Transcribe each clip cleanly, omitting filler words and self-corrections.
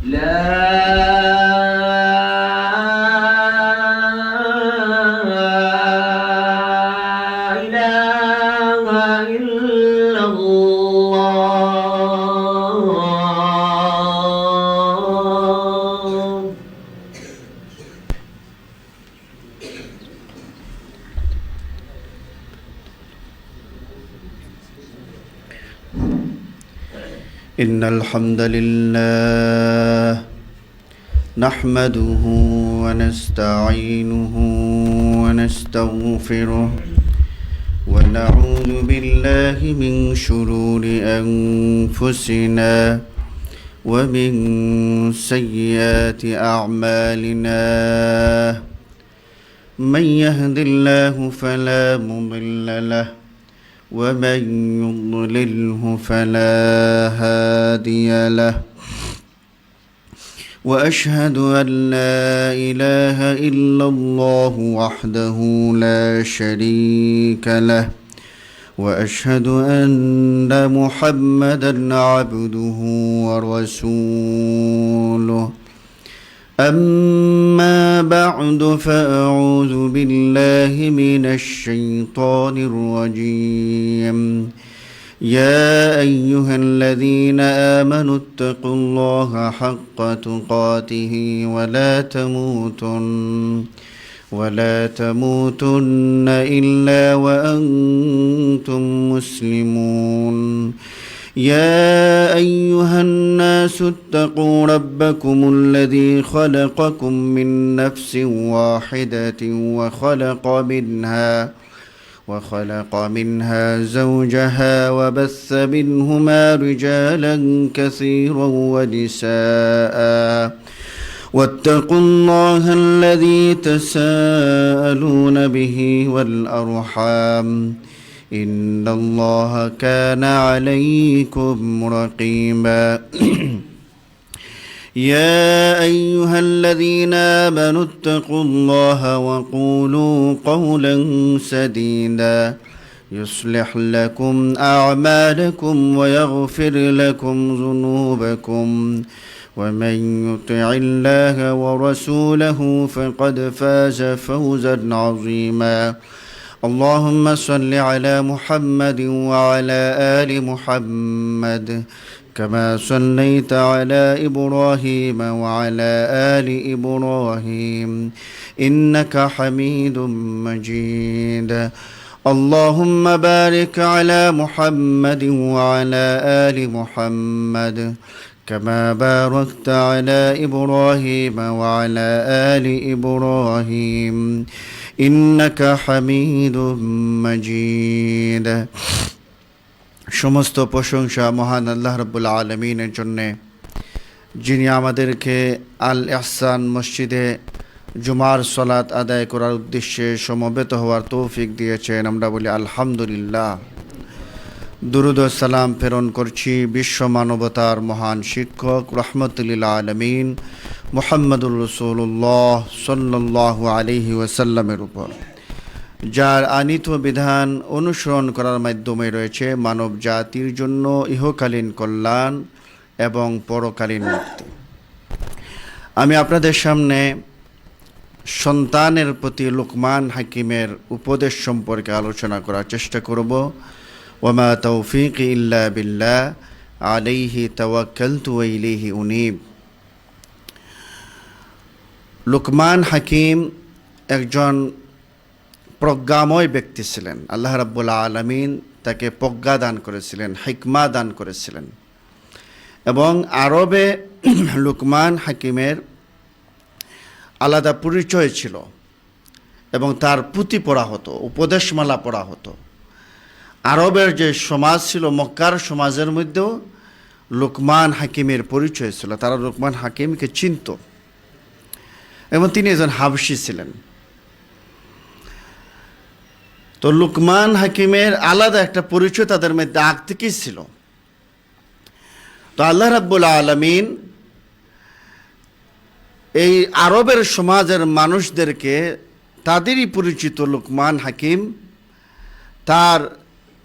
إله إلا الله. إن الحمد لله نحمده ونستعينه ونستغفره ونعوذ بالله من شرور أنفسنا ومن سيئات أعمالنا من يهد الله فلا مضل له ومن يضلله فلا هادي له وأشهد أن لا إله إلا الله وحده لا شريك له وأشهد أن محمدا عبده ورسوله أما بعد فأعوذ بالله من الشيطان الرجيم يا أيها الذين آمنوا اتقوا الله حق تقاته ولا تموتن إلا وأنتم مسلمون يا أيها الناس اتقوا ربكم الذي خلقكم من نفس واحدة وخلق منها زوجها وبث منهما رجالا كثيرا ونساء واتقوا الله الذي تساءلون به والأرحام إن الله كان عليكم رقيبا يا أيها الذين آمنوا اتقوا الله وقولوا قولا سديدا يصلح لكم أعمالكم ويغفر لكم ذنوبكم ومن يطع الله ورسوله فقد فاز فوزا عظيما اللهم صل على محمد وعلى آل محمد كما صليت على إبراهيم وعلى آل إبراهيم إنك حميد مجيد اللهم بارك على محمد وعلى آل محمد كما باركت على إبراهيم وعلى آل إبراهيم إنك حميد مجيد সমস্ত প্রশংসা মহান আল্লাহ রাব্বুল আলামিনের জন্য, যিনি আমাদেরকে আল ইহসান মসজিদে জুমার সালাত আদায় করার উদ্দেশ্যে সমবেত হওয়ার তৌফিক দিয়েছেন। আমরা বলি আলহামদুলিল্লাহ। দুরুদ ও সালাম প্রেরণ করছি বিশ্ব মানবতার মহান শিক্ষক রাহমাতুল লিল আলামিন মুহাম্মদুর রাসূলুল্লাহ সাল্লাল্লাহু আলাইহি ওয়াসাল্লামের উপর, যার আনিত বিধান অনুসরণ করার মাধ্যমে রয়েছে মানব জাতির জন্য ইহকালীন কল্যাণ এবং পরকালীন মুক্তি। আমি আপনাদের সামনে সন্তানের প্রতি লুকমান হাকিমের উপদেশ সম্পর্কে আলোচনা করার চেষ্টা করব। ওয়ামা তৌফিকি ইল্লা বিল্লাহ আলাইহি তাওয়াক্কালতু ওয়া ইলাইহি উনীব। লুকমান হাকিম একজন প্রজ্ঞাময় ব্যক্তি ছিলেন। আল্লাহ রাব্বুল আলামিন তাকে প্রজ্ঞা দান করেছিলেন, হিকমা দান করেছিলেন। এবং আরবে লুকমান হাকিমের আলাদা পরিচয় ছিল এবং তার পুঁথি পড়া হতো, উপদেশমালা পড়া হতো। আরবের যে সমাজ ছিল, মক্কার সমাজের মধ্যেও লুকমান হাকিমের পরিচয় ছিল। তারা লুকমান হাকিমকে চিনত এবং তিনি একজন হাবশী ছিলেন। তো লুকমান হাকিমের আলাদা একটা পরিচয় তাদের মধ্যে আগ থেকেই ছিল। তো আল্লাহ রাব্বুল আলামিন এই আরবের সমাজের মানুষদেরকে তাদেরই পরিচিত লুকমান হাকিম তার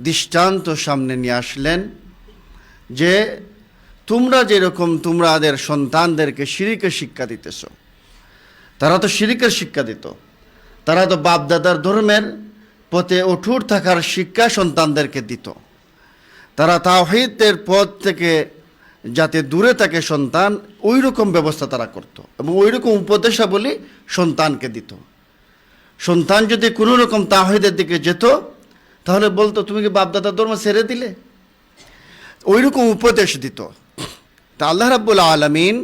দৃষ্টান্ত সামনে নিয়ে আসলেন যে তোমরা যেরকম তোমাদের সন্তানদেরকে শিরিকের শিক্ষা দিতেছ, তারা তো শিরিকের শিক্ষা দিত, তারা তো বাপদাদার ধর্মের পথে অটুট থাকার শিক্ষা সন্তানদেরকে দিত, তারা তাওহীদের পথ থেকে যাতে দূরে থাকে সন্তান, ওই রকম ব্যবস্থা তারা করত এবং ওই রকম উপদেশাবলী সন্তানকে দিত। সন্তান যদি কোনো রকম তাওহীদের দিকে যেত তাহলে বলতো, তুমি কি বাপদাদার ধর্ম ছেড়ে দিলে? ওই রকম উপদেশ দিত। তা আল্লাহ রাব্বুল আলামিন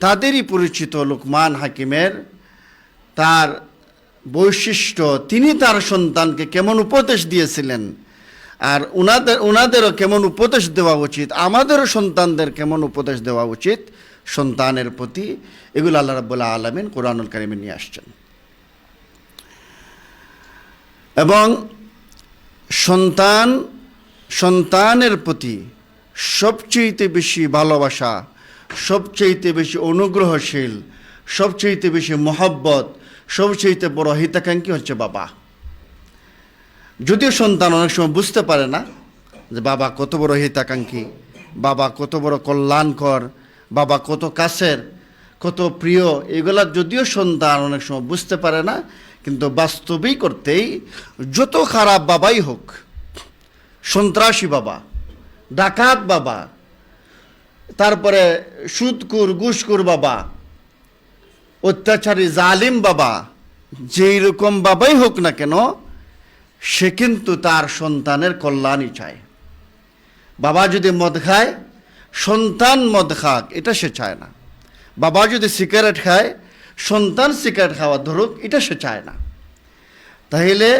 তাদেরই পরিচিত লুকমান হাকিমের তার বৈশিষ্ট্য, তিনি তার সন্তানকে কেমন উপদেশ দিয়েছিলেন, আর ওনাদেরও কেমন উপদেশ দেওয়া উচিত, আমাদেরও সন্তানদের কেমন উপদেশ দেওয়া উচিত সন্তানের প্রতি, এগুলো আল্লাহ রাব্বুল আলামিন কোরআনুল কারীমে নিয়ে আসছেন। এবং সন্তানের প্রতি সবচেয়ে বেশি ভালোবাসা, সবচেয়ে বেশি অনুগ্রহশীল, সবচেয়ে বেশি মহব্বত, সবচেয়ে বড় হিতাকাঙ্ক্ষী হচ্ছে বাবা। যদিও সন্তান অনেক সময় বুঝতে পারে না যে বাবা কত বড় হিতাকাঙ্ক্ষী, বাবা কত বড় কল্যাণকর, বাবা কত কাছের, কত প্রিয়, এগুলা যদিও সন্তান অনেক সময় বুঝতে পারে না, কিন্তু বাস্তবিক করতেই যত খারাপ বাবাই হোক, সন্ত্রাসী বাবা, ডাকাত বাবা, তারপরে সুদকুর ঘুষখোর বাবা, অত্যাচারী জালিম বাবা, যেই রকম বাবাই হোক না কেন, সে কিন্তু তার সন্তানের কল্যাণই চায়। বাবা যদি মদ খায়, সন্তান মদ খাক, এটা সে চায় না। বাবা যদি সিগারেট খায়, সন্তান সিগারেট খাওয়া ধরুক, এটা সে চায় না। তাহলে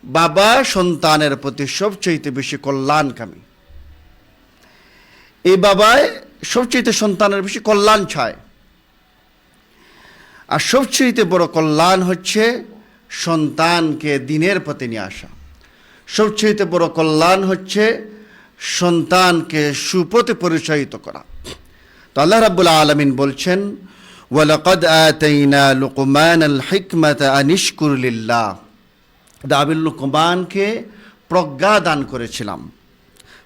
বাবা সন্তানের প্রতি সবচেয়ে বেশি কল্যাণকামী। এই বাবায় সবচেয়ে সন্তানের বেশি কল্যাণ চায়। আর সবচেয়ে বড় কল্যাণ হচ্ছে সন্তানকে দ্বীনের পথে নিয়ে আসা। সবচেয়ে বড় কল্যাণ হচ্ছে সন্তানকে সুপথে পরিচালিত করা। তো আল্লাহ রাব্বুল আলামিন বলছেন, ওয়ালাকাদ আতাইনা লুকমানাল হিকমাতা আনিশকুর লিল্লাহ। আমি লুকমানকে প্রজ্ঞা দান করেছিলাম,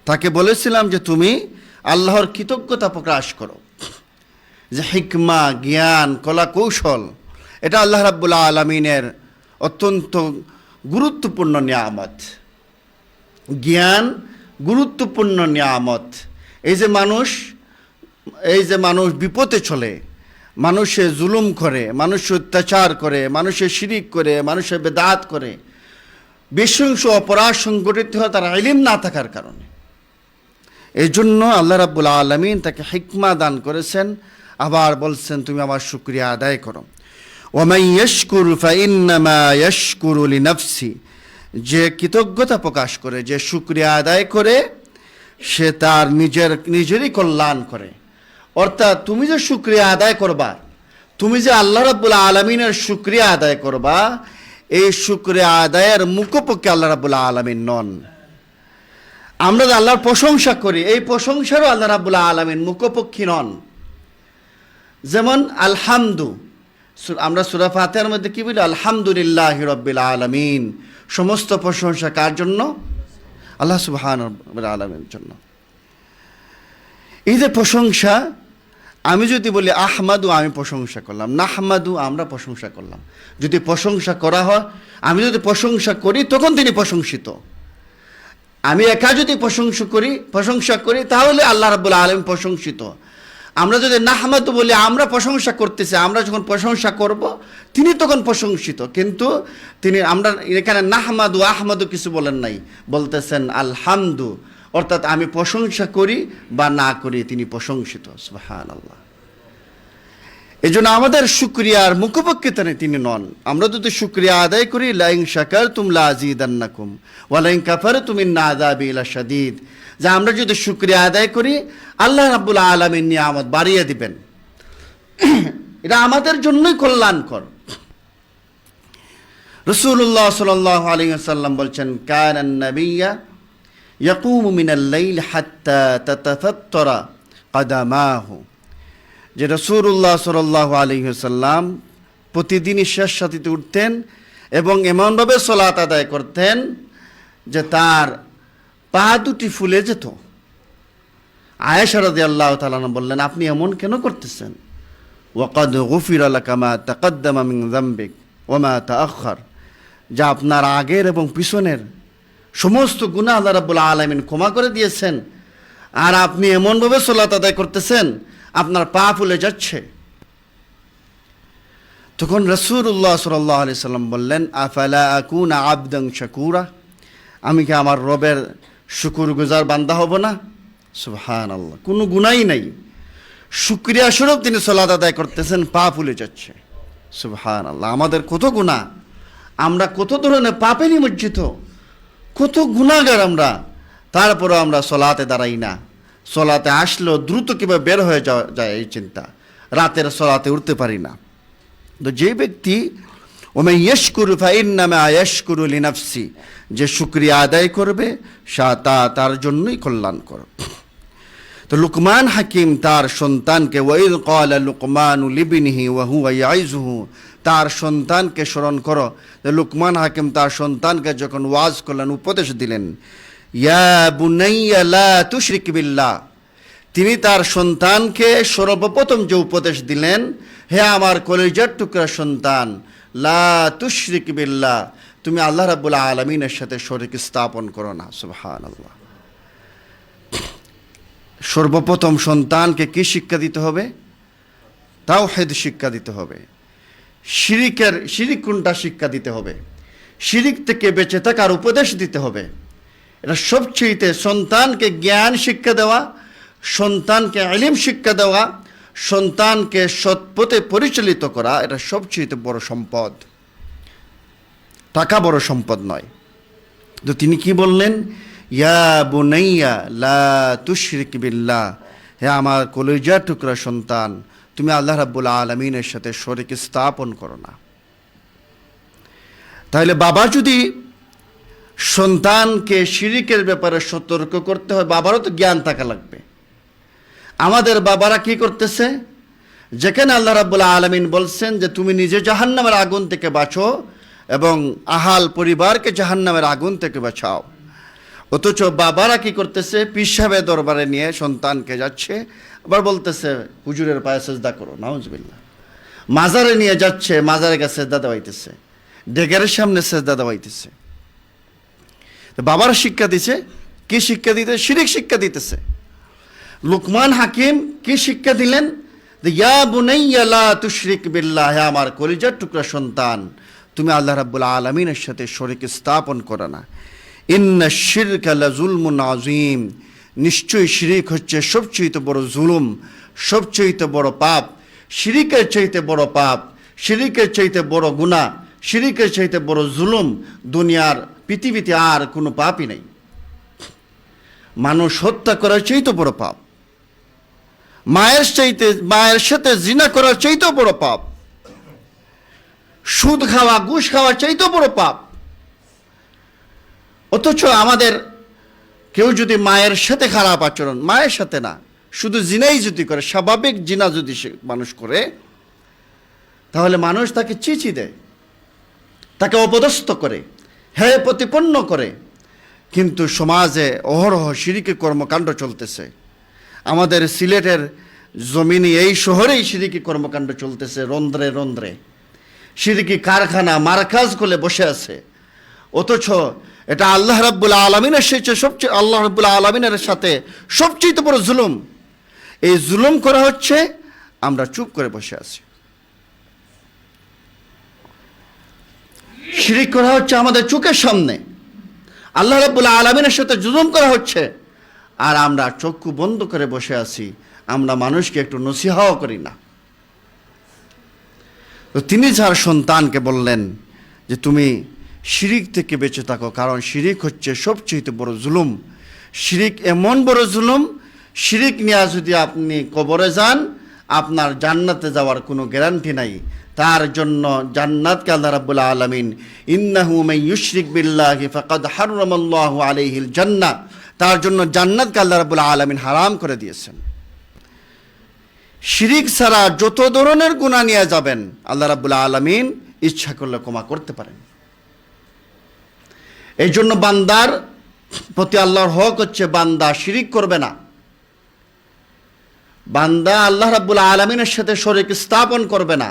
তাকে বলেছিলাম যে তুমি আল্লাহর কৃতজ্ঞতা প্রকাশ করো। যে হিকমা, জ্ঞান, কলা কৌশল, এটা আল্লাহ রাব্বুল আলামিনের অত্যন্ত গুরুত্বপূর্ণ নিয়ামত। জ্ঞান গুরুত্বপূর্ণ নিয়ামত। এই যে মানুষ বিপদে চলে, মানুষে জুলুম করে, মানুষ অত্যাচার করে, মানুষে শিরিক করে, মানুষে বেদাত করে, বিশৃঙ্খল অপরাধ সংগঠিত হয় তার ইলম না থাকার কারণে। এই জন্য আল্লাহ রাব্বুল আলামিন তাকে হিকমা দান করেছেন। আবার বলছেন, তুমি আমার শুকরিয়া আদায় করো। ওয়ামান ইয়াশকুর ফাইন্নামা ইয়াশকুরু লিনাফসি। যে কৃতজ্ঞতা প্রকাশ করে, যে শুকরিয়া আদায় করে, সে তার নিজেরই কল্যাণ করে। অর্থাৎ তুমি যে শুকরিয়া আদায় করবা, তুমি যে আল্লাহ রাব্বুল আলামিনের শুকরিয়া আদায় করবা, এই শুকরিয়া আদায়ের মুখপক্ষে আল্লাহ রাব্বুল আলামিন নন। আমরা যে আল্লাহর প্রশংসা করি, এই প্রশংসারও আল্লাহ রাব্বুল আলামিন মুখপক্ষী নন। যেমন আলহামদু, আমরা সূরা ফাতিহার মধ্যে কি বলি? আলহামদুলিল্লাহি রাব্বিল আলামিন। সমস্ত প্রশংসা কার জন্য? আল্লাহ সুবহানাহু ওয়া তাআলার জন্য। এই যে প্রশংসা, আমি যদি বলি আহমাদু, আমি প্রশংসা করলাম, নাহমাদু, আমরা প্রশংসা করলাম। যদি প্রশংসা করা হয়, আমি যদি প্রশংসা করি, তখন তিনি প্রশংসিত। আমি একা যদি প্রশংসা করি তাহলে আল্লাহ রাব্বুল আলামিন প্রশংসিত। আমরা যদি নাহমাদু বলি, আমরা প্রশংসা করতেছি, আমরা যখন প্রশংসা করব তিনি তখন প্রশংসিত। কিন্তু আমরা এখানে নাহমাদু আহমাদু কিছু বলেন নাই, বলতেছেন আলহামদু। অর্থাৎ আমি প্রশংসা করি বা না করি, তিনি প্রশংসিত। সুবহানাল্লাহ। এই জন্য আমাদের শুকরিয়ার মুখপক্ষে তিনি নন। আমরা যদি শুকরিয়া আদায় করি, লাইন শাকারতুম লাযীদান্নাকুম ওয়া লাইন কাফারতুম ইন্না আযাবি লাশাদীদ, যে আমরা যদি শুকরিয়া আদায় করি, আল্লাহ রাব্বুল আলামিন নিয়ামত বাড়িয়ে দিবেন। এটা আমাদের জন্যই কল্যাণকর। রাসূলুল্লাহ সাল্লাল্লাহু আলাইহি ওয়াসাল্লাম বলছেন, কানান নাবিয়্যা ইয়াকুমু মিনাল লাইল হাত্তা তাতাফাত্তারা কাদামাহু। যে রাসূলুল্লাহ সাল্লাল্লাহু আলাইহি ওয়াসাল্লাম প্রতিদিনই শেষ রাতে উঠতেন এবং এমনভাবে সালাত আদায় করতেন যে তার পা দুটি ফুলে যেত। আয়েশা রাদিয়াল্লাহু তাআলা আনহা বললেন, আপনি এমন কেন করতেছেন? ওয়াকাদ গুফিরা লাকা মা তাকাদ্দামা মিন যামবিক ওয়া মা তাআখার, যা আপনার আগের এবং পিছনের সমস্ত গুনাহ আল্লাহ রাব্বুল আলামিন ক্ষমা করে দিয়েছেন, আর আপনি এমনভাবে সালাত আদায় করতেছেন আপনার পা ফুলে যাচ্ছে। তখন রাসূলুল্লাহ সাল্লাল্লাহু আলাইহি সাল্লাম বললেন, আফালা আকুনা আবদান শাকুরা, আমি কি আমার রবের শুকরগুজার বান্দা হব না? সুবহানাল্লাহ, কোনো গুনাহই নাই, শুকরিয়া স্বরূপ তিনি সালাত আদায় করতেছেন, পা ফুলে যাচ্ছে। সুবহানাল্লাহ, আমাদের কত গুনাহ, আমরা কত ধরনের পাপে নিমজ্জিত, কত গুনাহগার আমরা, তারপরও আমরা সলাতে দাঁড়াই না। সলাতে আসলেও দ্রুত কিভাবে বের হয়ে যাওয়া যায় এই চিন্তা, রাতের সলাতে উঠতে পারি না। তো যে ব্যক্তি ওমে ইয়াশকুরু ফাইন্নামা ইয়াশকুরু লিনাফসি, যে শুকরিয়া আদায় করবে তার জন্যই কল্যাণকর। তো লুকমান হাকিম তার সন্তানকে, ওয়াইদ ক্বালা লুকমানু লিবনিহি ওয়া হুয়া ইয়াইজুহু, তার সন্তানকে স্মরণ করো। লুকমান হাকিম তার সন্তানকে যখন ওয়াজ করলেন, উপদেশ দিলেন, ইয়া বুনাইয়া লা তুশরিক বিল্লাহ, তিনি তার সন্তানকে সর্বপ্রথম যে উপদেশ দিলেন, হে আমার কলিজার টুকরা সন্তান, লা তুশরিক বিল্লাহ, তুমি আল্লাহ রাব্বুল আলামিনের সাথে শরীক স্থাপন করো না। সুবহানাল্লাহ। সর্বপ্রথম সন্তানকে কি শিক্ষা দিতে হবে? তাওহীদ শিক্ষা দিতে হবে। শিরিক কোনটা শিক্ষা দিতে হবে, শিরিক থেকে বেঁচে থাকার উপদেশ দিতে হবে। এটা সবচেয়ে, সন্তানকে জ্ঞান শিক্ষা দেওয়া, সন্তানকে ইলম শিক্ষা দেওয়া, সন্তানকে সৎপথে পরিচালিত করা, এটা সবচেয়ে বড় সম্পদ, টাকা বড় সম্পদ নয়। তো তিনি কি বললেন? ইয়া বুনাইয়া লা তুশরিক বিল্লাহ, হে আমার কলিজার টুকরা সন্তান, তুমি আল্লাহ রাব্বুল আলামিনের সাথে শরীক স্থাপন করো না। তাহলে বাবা যদি সন্তানকে শিরিকের ব্যাপারে সতর্ক করতে হয়, বাবারও তো জ্ঞান থাকা লাগবে। আমাদের বাবারা কি করতেছে? যেখানে আল্লাহ রাব্বুল আলামিন বলছেন যে তুমি নিজে জাহান্নামের আগুন থেকে বাঁচো এবং আহাল পরিবারকে জাহান্নামের আগুন থেকে বাঁচাও, অথচ বাবারা কি করতেছে? পীর সাহেবের দরবারে নিয়ে সন্তানকে যাচ্ছে, আবার বলতেছে হুজুরের পায়ে সেজদা করো, নাউজুবিল্লাহ। মাজারে নিয়ে যাচ্ছে, মাজারে কাছে সেজদা দেওয়াইতেছে, ডেগারের সামনে সেজদা দেওয়াইতেছে। বাবার শিক্ষা দিছে, কি শিক্ষা দিতে? শিরিক শিক্ষা দিতেছে। লুকমান হাকিম কি শিক্ষা দিলেন? ইয়া বুনাইয়া লা তুশরিক বিল্লাহ, হে আমার কলিজার টুকরা সন্তান, তুমি আল্লাহ রাব্বুল আলামিনের সাথে শরীক স্থাপন করো না। ইন্না শিরকা লাযুলমুন আযীম, নিশ্চয়ই শিরিক হচ্ছে সবচেয়ে বড় জুলুম, সবচেয়ে বড় পাপ। শিরিকের চাইতে বড় পাপ, শিরিকের চাইতে বড় গুনাহ, শিরিকের চাইতে বড় জুলুম দুনিয়ার পৃথিবীতে আর কোনো পাপই নেই। মানুষ হত্যা করার চাইতে বড় পাপ, মায়ের সাথে জিনা করার চাইতেও বড় পাপ, সুদ খাওয়া, ঘুষ খাওয়ার চাইতেও বড় পাপ। অথচ আমাদের কেউ যদি মায়ের সাথে খারাপ আচরণ, মায়ের সাথে না, শুধু জিনাই যদি করে, স্বাভাবিক জিনা যদি সে মানুষ করে, তাহলে মানুষ তাকে চিচি দেয়, তাকে অপদস্থ করে, হে প্রতিপন্ন করে। কিন্তু সমাজে অহরহ শিরিকি কর্মকাণ্ড চলতেছে। আমাদের সিলেটের জমিনে, এই শহরেই শিরিকি কর্মকাণ্ড চলতেছে, রন্ধ্রে রন্ধ্রে শিরিকি কারখানা, মারকাজ করে বসে আছে। অথচ এটা আল্লাহ রাব্বুল আলামিনের সবচেয়ে আল্লাহ রাব্বুল আলামিনের সাথে সবচেয়ে বড় জুলুম। এই জুলুম করা হচ্ছে, আমরা চুপ করে বসে আছি। শিরিক করা হচ্ছে আমাদের চোখের সামনে, আল্লাহ রাব্বুল আলামিনের সাথে জুলুম করা হচ্ছে, আর আমরা চক্ষু বন্ধ করে বসে আছি। আমরা মানুষকে একটু নসিহাও করি না। তো তিনি যার সন্তানকে বললেন যে তুমি শিরিক থেকে বেঁচে থাকো, কারণ শিরিক হচ্ছে সবচেয়ে বড় জুলুম। শিরিক এমন বড় জুলুম, শিরিক নিয়ে যদি আপনি কবরে যান, আপনার জান্নাতে যাওয়ার কোনো গ্যারান্টি নাই। তার জন্য জান্নাতকে আল্লাহ রাব্বুল আলামিন, ইন্নাহু মান ইউশরিক বিল্লাহি ফাকাদ হারামাল্লাহু আলাইহিল জান্নাহ, তার জন্য জান্নাতকে আল্লাহ রাব্বুল আলামিন হারাম করে দিয়েছেন। শিরিক ছাড়া যত ধরনের গুনাহ নিয়ে যাবেন, আল্লাহ রাব্বুল আলামিন ইচ্ছা করলে ক্ষমা করতে পারেন। এই জন্য বান্দার প্রতি আল্লাহর হক হচ্ছে বান্দা শিরিক করবে না। বান্দা আল্লাহ রাব্বুল আলামিনের সাথে শরীক স্থাপন করবে না।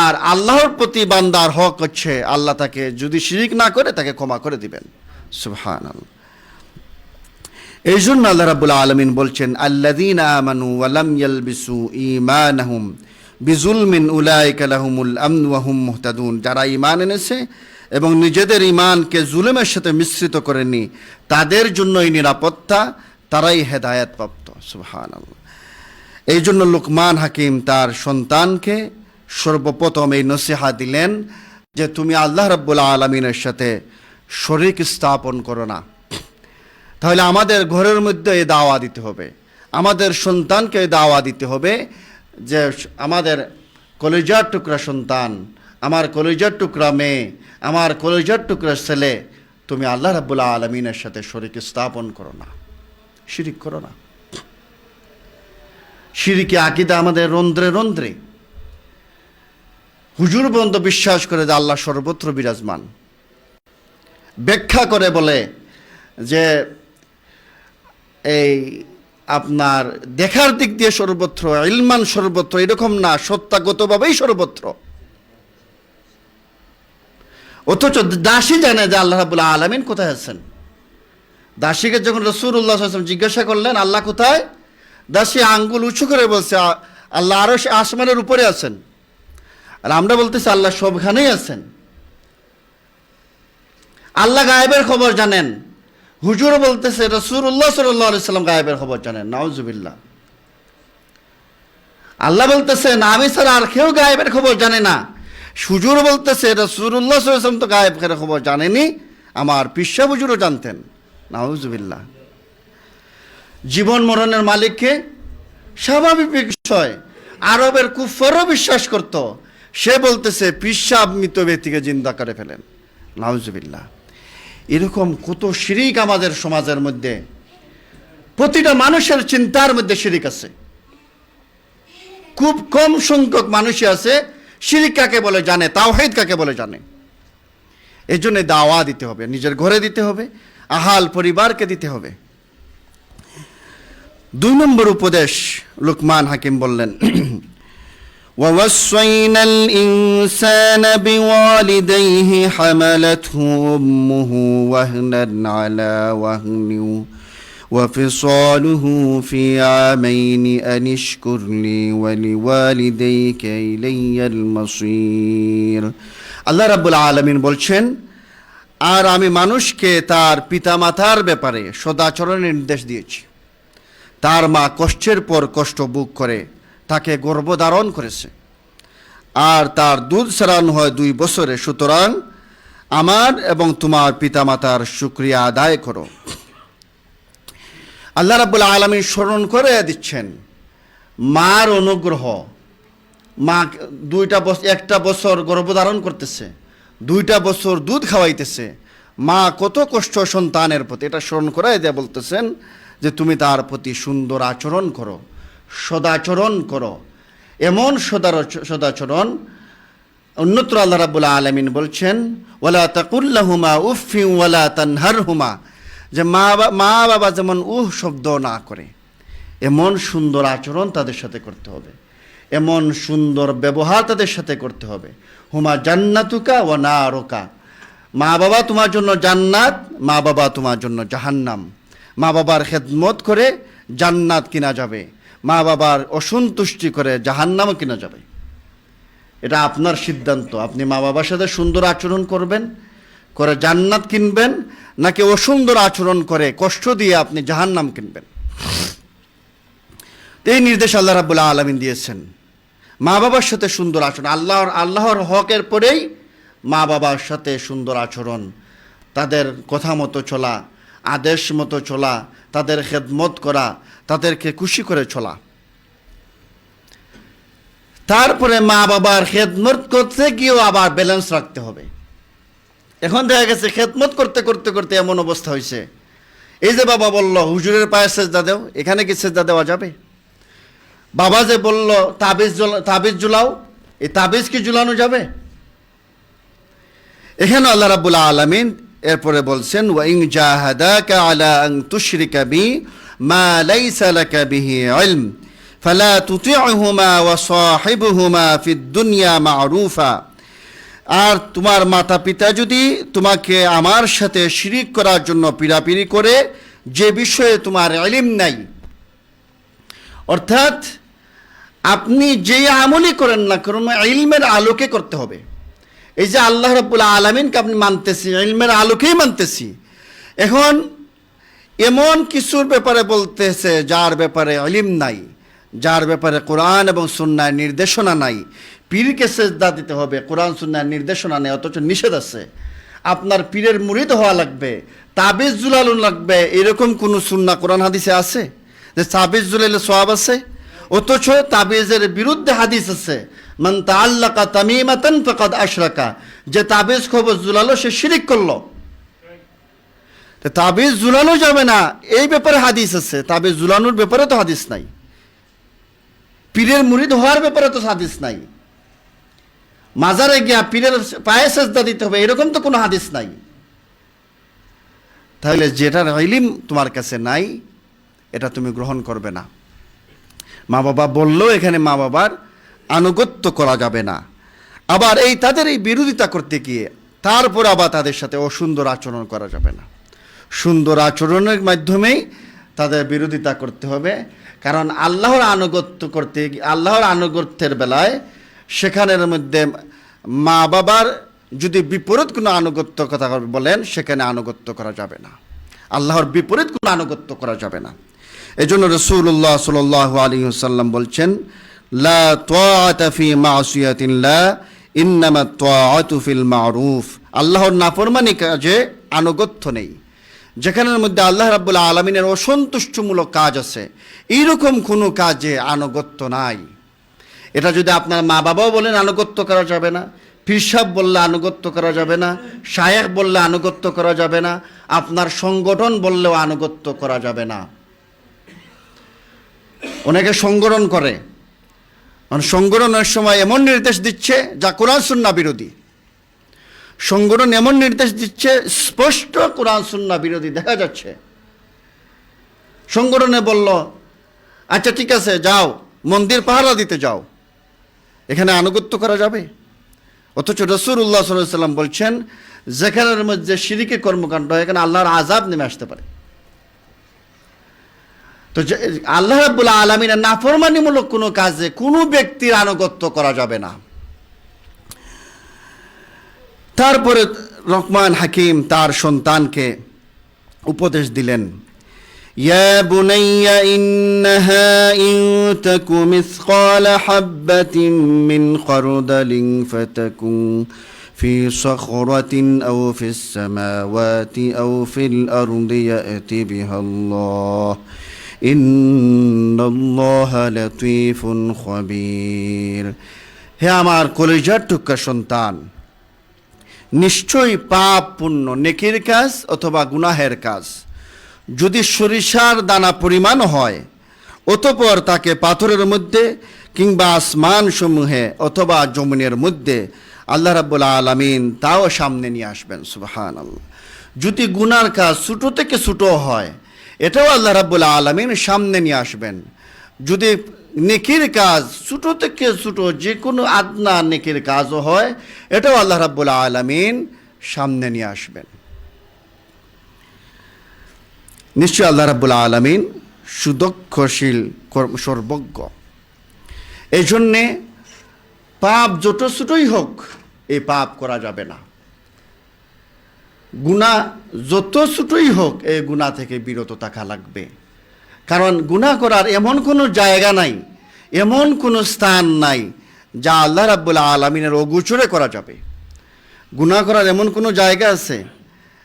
আর আল্লাহর প্রতি বান্দার হক হচ্ছে আল্লাহ তাকে যদি শিরিক না করে তাকে ক্ষমা করে দিবেন। সুবহানাল্লাহ। এই জন্য আল্লাহ রাব্বুল আলামিন বলছেন, আল্লাযীনা আমানু ওয়া লাম ইয়ালবিসু ঈমানাহুম বিজুলমিন উলাইকা লাহুমুল আমন ওয়া হুম মুহতাদুন। যারা ঈমান এনেছে এবং নিজেদের ঈমানকে জুলুমের সাথে মিশ্রিত করেনি, তাদের জন্যই নিরাপত্তা, তারাই হেদায়েত প্রাপ্ত। সুবহানাল্লাহ। এই জন্য লুকমান হাকিম তার সন্তানকে সর্বপ্রথম এই নসিহা দিলেন যে তুমি আল্লাহ রাব্বুল আলামিনের সাথে শরীক স্থাপন করো না। তাহলে আমাদের ঘরের মধ্যে এই দাওয়া দিতে হবে, আমাদের সন্তানকে এই দাওয়া দিতে হবে যে আমাদের কলিজার টুকরা সন্তান, আমার কলিজার টুকরা মেয়ে, আমার কলিজার টুকরা ছেলে, তুমি আল্লাহ রাব্বুল আলামিনের সাথে শরীক স্থাপন করো না, শিরিক করো না। শিরিকে আকীদা আমাদের রন্ধ্রে রন্ধ্রে। হুজুর পর্যন্ত বিশ্বাস করে যে আল্লাহ সর্বত্র বিরাজমান। ব্যাখ্যা করে বলে যে এই আপনার দেখার দিক দিয়ে সর্বত্র, ইলমান সর্বত্র, এরকম না, সত্তাগতভাবেই সর্বত্র। অথচ দাসী জানে যে আল্লাহ রাব্বুল আলামিন কোথায় আছেন। দাসীকে যখন রাসূলুল্লাহ সাল্লাল্লাহু আলাইহি ওয়াসাল্লাম জিজ্ঞাসা করলেন আল্লাহ কোথায়, দাসী আঙ্গুল উঁচু করে বলছে আল্লাহ আরো আসমানের উপরে আছেন। আর আমরা বলতেছি আল্লাহ সবখানেই আছেন। আল্লাহ গায়েবের খবর জানেন। হুজুর বলতেছে রাসূলুল্লাহ সাল্লাল্লাহু আলাইহি ওয়াসাল্লাম গায়েবের খবর জানেন। নাউজুবিল্লাহ। আল্লাহ বলতেছেন আমি ছাড়া আর কেউ গায়েবের খবর জানে না। হুজুর বলতেছে রাসূলুল্লাহ সাল্লাল্লাহু আলাইহি ওয়াসাল্লাম তো গায়েবের খবর জানেনি, আমার পিসা হুজুরও জানতেন। নাউজুবিল্লাহ। জীবন মরণের মালিককে স্বাভাবিক বিষয়। আরবের কুফারও বিশ্বাস করত। সে বলতেছে পিসা মৃত ব্যক্তিকে জিন্দা করে ফেলেন। নাউজুবিল্লাহ। এরকম কত শিরিক আমাদের সমাজের মধ্যে, প্রতিটা মানুষের চিন্তার মধ্যে শিরিক আছে। খুব কম সংখ্যক মানুষই আছে শিরিক কাকে বলে জানে, তাওহীদ কাকে বলে জানে। এই জন্য দাওয়া দিতে হবে, নিজের ঘরে দিতে হবে, আহাল পরিবারকে দিতে হবে। 2 নম্বর উপদেশ লুকমান হাকিম বললেন, ووصينا الإنسان بوالديه حملته أمه وهنا على وهن وفصاله في عامين أن اشكر لي ولوالديك إلي المصير। আল্লাহ রাব্বুল আলামিন বলছেন, আর আমি মানুষকে তার পিতামাতার ব্যাপারে সদাচরণের নির্দেশ দিয়েছি। তার মা কষ্টের পর কষ্ট ভোগ করে তাকে গর্ভধারণ করেছে, আর তার দুধ ছাড়ানো হয় 2 বছরে। সুতরাং আমার এবং তোমার পিতামাতার শুকরিয়া আদায় করো। আল্লাহ রাব্বুল আলামিন স্মরণ করে দিচ্ছেন মার অনুগ্রহ। মা 1টা বছর গর্ভধারণ করতেছে, 2টা বছর দুধ খাওয়াইতেছে। মা কত কষ্ট সন্তানের প্রতি, এটা স্মরণ করে দিয়ে বলতেছেন যে তুমি তার প্রতি সুন্দর আচরণ করো, সদাচরণ করো। এমন সদাচরণ অন্যত্র আল্লাহ রাব্বুল আলামিন বলছেন, ওয়ালা তাকুল্লাহুমা উফফিন ওয়ালা তানহারহুমা, যে মা বাবা যেমন শব্দ না করে, এমন সুন্দর আচরণ তাদের সাথে করতে হবে, এমন সুন্দর ব্যবহার তাদের সাথে করতে হবে। হুমা জান্নাতুকা ওয়া নারুকা, মা বাবা তোমার জন্য জান্নাত, মা বাবা তোমার জন্য জাহান্নাম। মা বাবার খেদমত করে জান্নাত কিনা যাবে, মা বাবার অসন্তুষ্টি করে জাহান্নামও কিনা যাবে। এটা আপনার সিদ্ধান্ত। আপনি মা বাবার সাথে সুন্দর আচরণ করবেন, করে জান্নাত কিনবেন, নাকি অসুন্দর আচরণ করে কষ্ট দিয়ে আপনি জাহান্নাম কিনবেন। এই নির্দেশ আল্লাহ রাব্বুল আলামিন দিয়েছেন। মা বাবার সাথে সুন্দর আচরণ, আল্লাহর হকের পরেই মা বাবার সাথে সুন্দর আচরণ, তাদের কথা মতো চলা, আদেশ মতো চলা, তাদের খেদমত করা, তাদেরকে খুশি করে চলা। তারপরে মা বাবার খেদমত করতে গিয়েও আবার ব্যালেন্স রাখতে হবে। এখন দেখা গেছে খেদমত করতে করতে করতে এমন অবস্থা হয়েছে, এই যে বাবা বলল হুজুরের পায়ে সেজদা দেও, এখানে কি সেজদা দেওয়া যাবে? বাবা যে বলল তাবিজ ঝুলাও, এই তাবিজ কি ঝুলানো যাবে? এখানে আল্লাহ রাব্বুল আলামিন এরপরে বলছেন, ওয়া ইন জাহাদাকা আলা আন তুশরিকা বি মা লাইসা লাকা বিহি ইলম ফালা তুতিউহুমা ওয়া সাহিবহুমা ফিদ দুনিয়া মা'রুফা। আর তোমার মাতা পিতা যদি তোমাকে আমার সাথে শিরিক করার জন্য পীড়াপিড়ি করে, যে বিষয়ে তোমার ইলম নাই, অর্থাৎ আপনি যে আমলই করেন না কারণ ইলমের আলোকে করতে হবে। এই যে আল্লাহ রাব্বুল আলামিনকে আপনি মানতেছি, ইলমের আলোকেই মানতেছি। এখন এমন কিছুর ব্যাপারে বলতেছে যার ব্যাপারে ইলম নাই, যার ব্যাপারে কোরআন এবং সুন্নাহর নির্দেশনা নাই। পীরকে সেজদা দিতে হবে, কোরআন সুন্নাহর নির্দেশনা নেই, অথচ নিষেধ আছে। আপনার পীরের মুরিদ হওয়া লাগবে, তাবিজ জুলালুন লাগবে, এরকম কোন সুন্নাহ কোরআন হাদিসে আছে যে তাবিজ জুলাইলে সওয়াব আছে? অথচ তাবিজের বিরুদ্ধে হাদিস আছে, মান তাআল্লাকা তামিমাতান ফাকাদ আশরাকা, যে তাবিজ কবজ জুলালো সে শিরিক করলো। তাবিজ জুলানো যাবে না এই ব্যাপারে হাদিস আছে, তাবিজ জুলানোর ব্যাপারে তো হাদিস নাই। পীরের মুরিদ হওয়ার ব্যাপারে তো হাদিস নাই। মাজারে গিয়া পীরের পায়ে সেজদা দিতে হবে এরকম তো কোনো হাদিস নাই। তাহলে যেটার ইলম তোমার কাছে নাই এটা তুমি গ্রহণ করবে না। মা বাবা বললেও এখানে মা বাবার আনুগত্য করা যাবে না। আবার তাদের এই বিরোধিতা করতে গিয়ে তারপর আবার তাদের সাথে অসুন্দর আচরণ করা যাবে না। সুন্দর আচরণের মাধ্যমেই তাদের বিরোধিতা করতে হবে। কারণ আল্লাহর আনুগত্য করতে, আল্লাহর আনুগত্যের বেলায় সেখানের মধ্যে মা বাবার যদি বিপরীত কোনো আনুগত্য কথা বলেন সেখানে আনুগত্য করা যাবে না, আল্লাহর বিপরীত কোনো আনুগত্য করা যাবে না। এজন্য রাসূলুল্লাহ সাল্লাল্লাহু আলাইহি ওয়াসাল্লাম বলছেন, লা তাআতা ফি মাসিয়াতিল্লাহ ইন্নামা তাআতু ফিল মারুফ। আল্লাহর নাফরমানি কাজে আনুগত্য নেই। যেখানের মধ্যে আল্লাহ রাব্বুল আলামিনের অসন্তুষ্টমূলক কাজ আছে এইরকম কোনো কাজে আনুগত্য নাই। এটা যদি আপনার মা বাবাও বলেন আনুগত্য করা যাবে না, পীর সাহেব বললে আনুগত্য করা যাবে না, শায়েখ বললে আনুগত্য করা যাবে না, আপনার সংগঠন বললেও আনুগত্য করা যাবে না। অনেকে সংগঠন করে, সংগঠনের সময় এমন নির্দেশ দিচ্ছে যা কোরআন সুন্নাহ বিরোধী। সংগঠন এমন নির্দেশ দিচ্ছে স্পষ্ট কোরআন সুন্নাহ বিরোধী দেখা যাচ্ছে। সংগঠনে বলল আচ্ছা ঠিক আছে যাও মন্দির পাহারা দিতে যাও, এখানে আনুগত্য করা যাবে? অথচ রাসূলুল্লাহ সাল্লাল্লাহু আলাইহি ওয়াসাল্লাম বলছেন যেখানের মধ্যে শিরকের কর্মকাণ্ড হয় এখানে আল্লাহর আযাব নেমে আসতে পারে। তো আল্লাহ রাব্বুল আলামিনের নাফরমানিমূলক কোনো কাজে কোনো ব্যক্তির আনুগত্য করা যাবে না। তারপরে লোকমান হাকিম তার সন্তানকে উপদেশ দিলেন, ইয়া বুনাইয়া ইন্নাহা ইন তাকু মিসকালা হাববাতিন মিন খারদালিন ফাতাকুন ফি সাখরাতিন আও ফিস সামাওয়াতি আও ফিল আরদি ইয়াতি বিহাল্লাহ ইন্নাল্লাহা লাতীফুন খাবীর। হে আমার কলিজার টুকরা সন্তান, নিশ্চয়ই পাপ পুণ্য নেকির কাজ অথবা গুনাহের কাজ যদি সরিষার দানা পরিমাণ হয়, অতঃপর তাকে পাথরের মধ্যে কিংবা আসমান সমূহে অথবা জমিনের মধ্যে আল্লাহ রাব্বুল আলামিন তাও সামনে নিয়ে আসবেন। সুবহানাল্লাহ। যদি গুনার কাজ ছোট থেকে ছোট হয় এটাও আল্লাহ রাব্বুল আলামিন সামনে নিয়ে আসবেন। যদি নেকির কাজ ছোট থেকে ছোট যে কোনো আদনা নেকির কাজও হয় এটাও আল্লাহ রাব্বুল আলামিন সামনে নিয়ে আসবেন। নিশ্চয় আল্লাহ রাব্বুল আলামিন সুদক্ষশীল সর্বজ্ঞ। এই জন্যে পাপ যত ছোটই হোক এই পাপ করা যাবে না, গুনাহ যত ছোটই হোক এই গুনাহ থেকে বিরত থাকা লাগবে। কারণ গুনাহ করার এমন কোনো জায়গা নাই, এমন কোনো স্থান নাই যা আল্লাহ রাব্বুল আলামিনের অগোচরে করা যাবে। গুনাহ করার এমন কোনো জায়গা আছে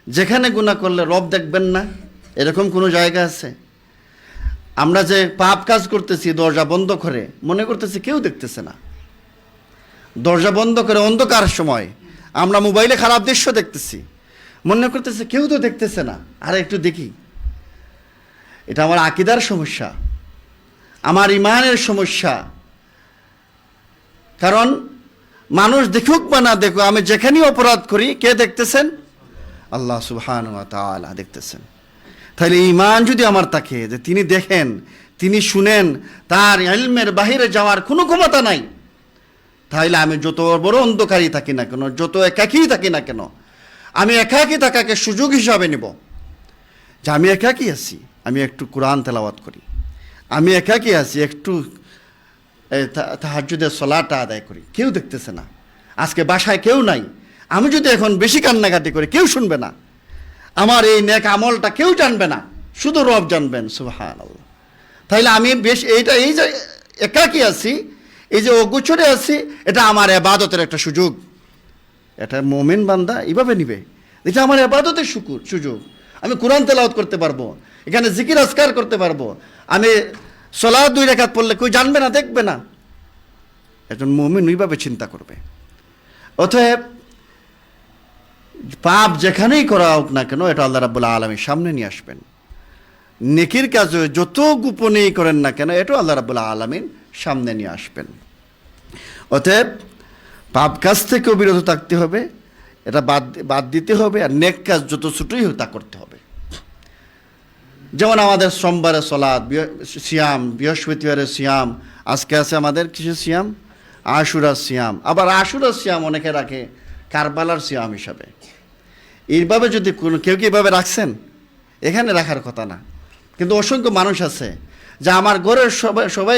যেখানে গুনাহ করলে রব দেখবেন না, এরকম কোনো জায়গা আছে? আমরা যে পাপ কাজ করতেছি দরজা বন্ধ করে মনে করতেছি কেউ দেখতেছে না, দরজা বন্ধ করে অন্ধকার সময় আমরা মোবাইলে খারাপ দৃশ্য দেখতেছি, মনে করতেছে কেউ তো দেখতেছে না, আর একটু দেখি। এটা আমার আকীদার সমস্যা, আমার ঈমানের সমস্যা। কারণ মানুষ দেখুক বা না দেখুক, আমি যেখানেই অপরাধ করি কে দেখতেছেন? আল্লাহ সুবহানাহু ওয়া তাআলা দেখতেছেন। তাহলে ঈমান যদি আমার থাকে যে তিনি দেখেন, তিনি শুনেন, তার ইলমের বাহিরে যাওয়ার কোনো ক্ষমতা নাই, তাহলে আমি যত বড় অন্ধকারই থাকি না কেন, যত একাকী থাকি না কেন, আমি একাকী থাকাকে সুযোগ হিসাবে নিব যে আমি একাকী আছি, আমি একটু কোরআন তেলাওয়াত করি, আমি একাকী আছি, একটু তাহাজ্জুদের সালাতটা আদায় করি। কেউ দেখতেছে না, আজকে বাসায় কেউ নাই, আমি যদি এখন বেশি কান্নাকাটি করি কেউ শুনবে না, আমার এই নেক আমলটা কেউ জানবে না, শুধু রব জানবেন, সুবহানাল্লাহ। তাইলে আমি বেশ এই যে একাকী আছি, এই যে অগোচরে আছি, এটা আমার ইবাদতের একটা সুযোগ। এটা মুমিন বান্দা এইভাবে নিবে, এটা আমার ইবাদতের সুযোগ। আমি কোরআন তেলাওয়াত করতে পারবো, এখানে জিকির আজকার করতে পারবো, আমি সালাত 2 রাকাত পড়লে কেউ জানবে না, দেখবে না। একজন মুমিন ওইভাবে চিন্তা করবে। অতএব পাপ যেখানেই করা হোক না কেন, এটা আল্লাহ রাব্বুল আলামিন সামনে নিয়ে আসবেন। নেকির কাজ যত গোপনেই করেন না কেন, এটাও আল্লাহ রাব্বুল আলামিন সামনে নিয়ে আসবেন। অতএব পাপ কাজ থেকেও বিরত থাকতে হবে, এটা বাদ দিতে হবে, আর নেক কাজ যত ছোটই হোক তা করতে হবে। যেমন আমাদের সোমবারে সালাত, সিয়াম, বৃহস্পতিবারে সিয়াম, আজকে আছে আমাদের কিসের সিয়াম? আশুরার সিয়াম। আবার আশুরার সিয়াম অনেকে রাখে কারবালার সিয়াম হিসাবে। এইভাবে যদি কেউ এভাবে রাখছেন, এখানে রাখার কথা না, কিন্তু অসংখ্য মানুষ আছে যে আমার ঘরের সবাই